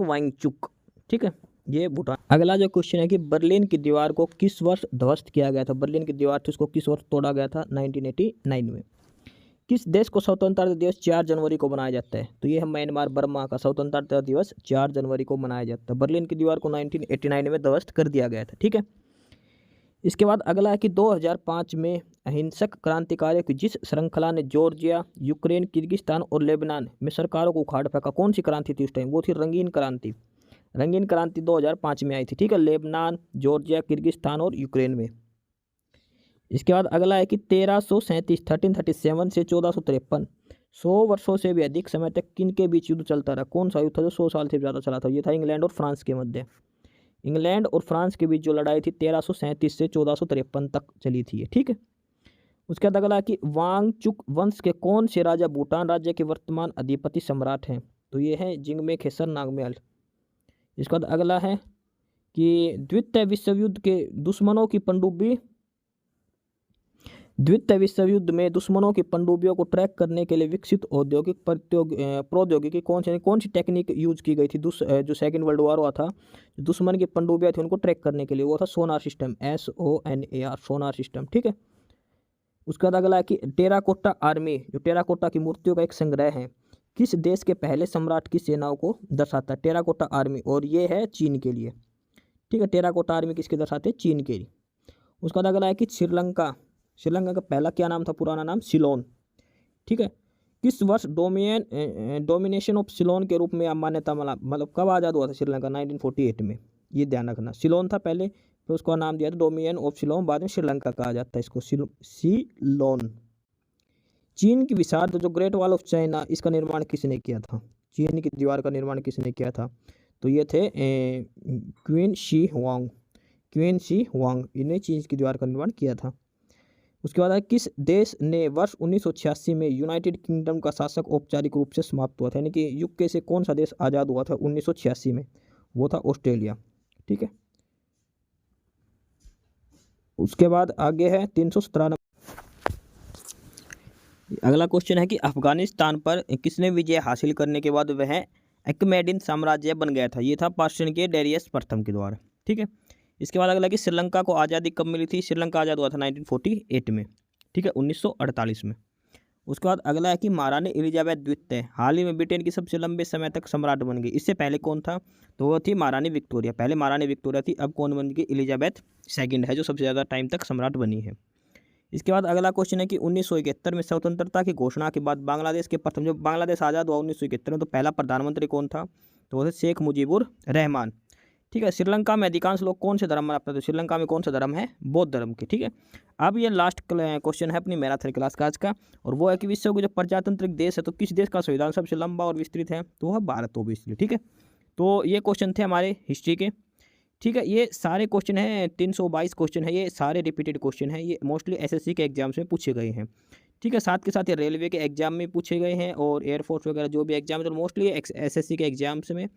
वांगचुक। ठीक है, ये भूटान। अगला जो क्वेश्चन है कि बर्लिन की दीवार को किस वर्ष ध्वस्त किया गया था? बर्लिन की दीवार थी, उसको किस वर्ष तोड़ा गया था? 1989 में। किस देश को स्वतंत्रता दिवस 4 जनवरी को मनाया जाता है? तो ये है म्यांमार, बर्मा का स्वतंत्रता दिवस 4 जनवरी को मनाया जाता है। बर्लिन की दीवार को 1989 में ध्वस्त कर दिया गया था। ठीक है, इसके बाद अगला है कि 2005 में अहिंसक क्रांतिकारियों की जिस श्रृंखला ने जॉर्जिया, यूक्रेन, किर्गिस्तान और लेबनान में सरकारों को उखाड़ फेंका, कौन सी क्रांति थी उस टाइम? वो थी रंगीन क्रांति। रंगीन क्रांति 2005 में आई थी। ठीक है, लेबनान, जॉर्जिया, किर्गिस्तान और यूक्रेन में। इसके बाद अगला है कि 1337 से 1453, 100 वर्षों से भी अधिक समय तक किन के बीच युद्ध चलता रहा? कौन सा युद्ध था जो 100 साल से ज़्यादा चला था? ये था इंग्लैंड और फ्रांस के मध्य। इंग्लैंड और फ्रांस के बीच जो लड़ाई थी 1337 से 1453 तक चली थी। ठीक है, उसके बाद अगला कि वांगचुक वंश के कौन से राजा भूटान राज्य के वर्तमान अधिपति सम्राट हैं? तो ये हैं जिंगमे खेसर नामग्याल। इसके बाद अगला है कि द्वितीय विश्व युद्ध में दुश्मनों की पनडुब्बियों को ट्रैक करने के लिए विकसित औद्योगिक प्रौद्योगिकी कौन सी टेक्निक यूज की गई थी? जो सेकंड वर्ल्ड वॉर हुआ था, दुश्मन की पनडुब्बियां थी उनको ट्रैक करने के लिए, वो था sonar system, SONAR, sonar system. ठीक है, उसके बाद अगला है कि टेराकोटा आर्मी, जो टेराकोटा की मूर्तियों का एक संग्रह है, किस देश के पहले सम्राट की सेनाओं को दर्शाता है? टेराकोटा आर्मी, और ये है चीन के लिए। ठीक है, टेराकोटा आर्मी किसके दर्शाते हैं? चीन के लिए। उसके बाद अगला है कि श्रीलंका का पहला क्या नाम था? पुराना नाम सिलोन। ठीक है, किस वर्ष डोमिनेशन ऑफ सिलोन के रूप में मान्यता मिला? मतलब कब आज़ाद हुआ था श्रीलंका? 1948 में। ये ध्यान रखना, सिलोन था पहले, फिर उसका नाम दिया था डोमिनियन ऑफ सिलोन, बाद में श्रीलंका कहा जाता है इसको सिलोन। चीन की विशाल जो ग्रेट वॉल ऑफ चाइना, इसका निर्माण किसने किया था? चीन की दीवार का निर्माण किसने किया था? तो ये थे क्वीन शी हुआंग, इन्हें चीन की दीवार का निर्माण किया था। उसके बाद किस देश ने वर्ष 1986 में यूनाइटेड किंगडम का शासक औपचारिक रूप से समाप्त हुआ था? यानी कि यूके से कौन सा देश आज़ाद हुआ था 1986 में? वो था ऑस्ट्रेलिया। ठीक है, उसके बाद आगे है 317। अगला क्वेश्चन है कि अफगानिस्तान पर किसने विजय हासिल करने के बाद वह अकमेनिड साम्राज्य बन गया था? ये था पर्शियन के डेरियस प्रथम के द्वारा। ठीक है, इसके बाद अगला कि श्रीलंका को आज़ादी कब मिली थी? श्रीलंका आज़ाद हुआ था 1948 में। ठीक है, 1948 में। उसके बाद अगला है कि महारानी एलिजाबेथ द्वितीय हाल ही में ब्रिटेन की सबसे लंबे समय तक सम्राट बन गई। इससे पहले कौन था? तो वो थी महारानी विक्टोरिया। पहले महारानी विक्टोरिया थी, अब कौन बन गई? एलिजाबेथ सेकंड है जो सबसे ज़्यादा टाइम तक सम्राट बनी है। इसके बाद अगला क्वेश्चन है कि 1971 में स्वतंत्रता की घोषणा के बाद बांग्लादेश के प्रथम, जब बांग्लादेश आज़ाद हुआ 1971 में, तो पहला प्रधानमंत्री कौन था? तो वो थे शेख मुजीबुर रहमान। ठीक है, श्रीलंका में अधिकांश लोग कौन से धर्म मानते हैं? तो श्रीलंका में कौन सा धर्म है? बौद्ध धर्म के। ठीक है, अब ये लास्ट क्वेश्चन है अपनी मैराथन क्लास का आज का, और वो है कि विश्व के जो प्रजातांत्रिक देश है, तो किस देश का संविधान सबसे लंबा और विस्तृत है? तो वह भारत ओबियसली। ठीक है, तो ये क्वेश्चन थे हमारे हिस्ट्री के। ठीक है, ये सारे क्वेश्चन हैं, 322 क्वेश्चन है, ये सारे रिपीटेड क्वेश्चन हैं, ये मोस्टली SSC के एग्जाम्स में पूछे गए हैं। ठीक है, साथ के साथ ये रेलवे के एग्जाम में पूछे गए हैं, और एयरफोर्स वगैरह जो भी एग्जाम है, तो मोस्टली SSC के एग्जाम्स में।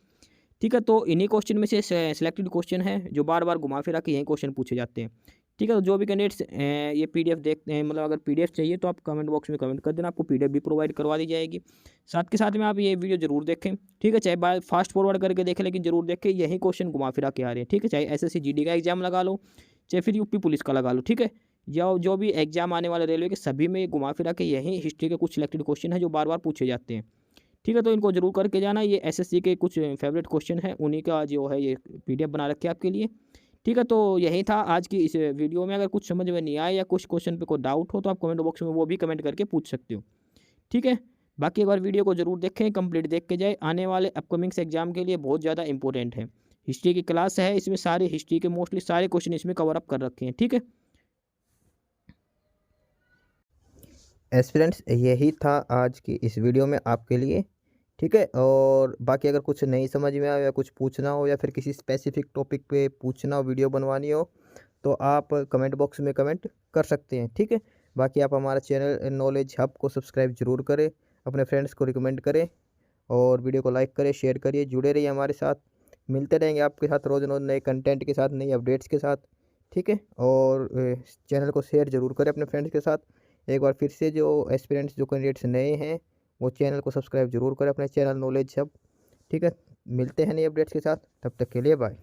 ठीक है, तो इन्हीं क्वेश्चन में से सिलेक्टेड क्वेश्चन है जो बार बार घुमा फिरा के यही क्वेश्चन पूछे जाते हैं। ठीक है, तो जो भी कैंडिडेट्स ये PDF देखते हैं, मतलब अगर PDF चाहिए तो आप कमेंट बॉक्स में कमेंट कर देना, आपको PDF भी प्रोवाइड करवा दी जाएगी। साथ के साथ में आप ये वीडियो जरूर देखें। ठीक है, चाहे बाय फास्ट फॉरवर्ड करके देखें, लेकिन जरूर देखें, यही क्वेश्चन घुमा फिरा के आ रहे हैं। ठीक है, चाहे SSC GD का एग्जाम लगा लो, चाहे फिर UP पुलिस का लगा लो। ठीक है, या जो भी एग्जाम आने वाले रेलवे के, सभी में घुमा फिरा के यही हिस्ट्री के कुछ सिलेक्टेड क्वेश्चन है जो बार बार पूछे जाते हैं। ठीक है, तो इनको जरूर करके जाना। ये SSC के कुछ फेवरेट क्वेश्चन है, उन्हीं का जो है ये PDF बना रखे आपके लिए। ठीक है, तो यही था आज की इस वीडियो में। अगर कुछ समझ में नहीं आया या कुछ क्वेश्चन पे कोई डाउट हो तो आप कमेंट बॉक्स में वो भी कमेंट करके पूछ सकते हो। ठीक है, बाकी एक बार वीडियो को जरूर देखें, कंप्लीट देख के जाए, आने वाले अपकमिंग्स एग्जाम के लिए बहुत ज़्यादा इंपॉर्टेंट है। हिस्ट्री की क्लास है, इसमें सारे हिस्ट्री के मोस्टली सारे क्वेश्चन इसमें कवर अप कर रखे हैं। ठीक है। एस्पिरेंट्स यही था आज की इस वीडियो में आपके लिए। ठीक है, और बाकी अगर कुछ नहीं समझ में आया या कुछ पूछना हो या फिर किसी स्पेसिफिक टॉपिक पे पूछना हो, वीडियो बनवानी हो, तो आप कमेंट बॉक्स में कमेंट कर सकते हैं। ठीक है, बाकी आप हमारा चैनल नॉलेज हब को सब्सक्राइब जरूर करें, अपने फ्रेंड्स को रिकमेंड करें और वीडियो को लाइक करें, शेयर करिए, जुड़े रहिए हमारे साथ। मिलते रहेंगे आपके साथ रोज़ रोज़ नए कंटेंट के साथ, नई अपडेट्स के साथ। ठीक है, और चैनल को शेयर ज़रूर करें अपने फ्रेंड्स के साथ। एक बार फिर से जो एस्पिरेंट्स, जो कैंडिडेट्स नए हैं, वो चैनल को सब्सक्राइब जरूर करें, अपने चैनल नॉलेज हब। ठीक है, मिलते हैं नई अपडेट्स के साथ, तब तक के लिए बाय।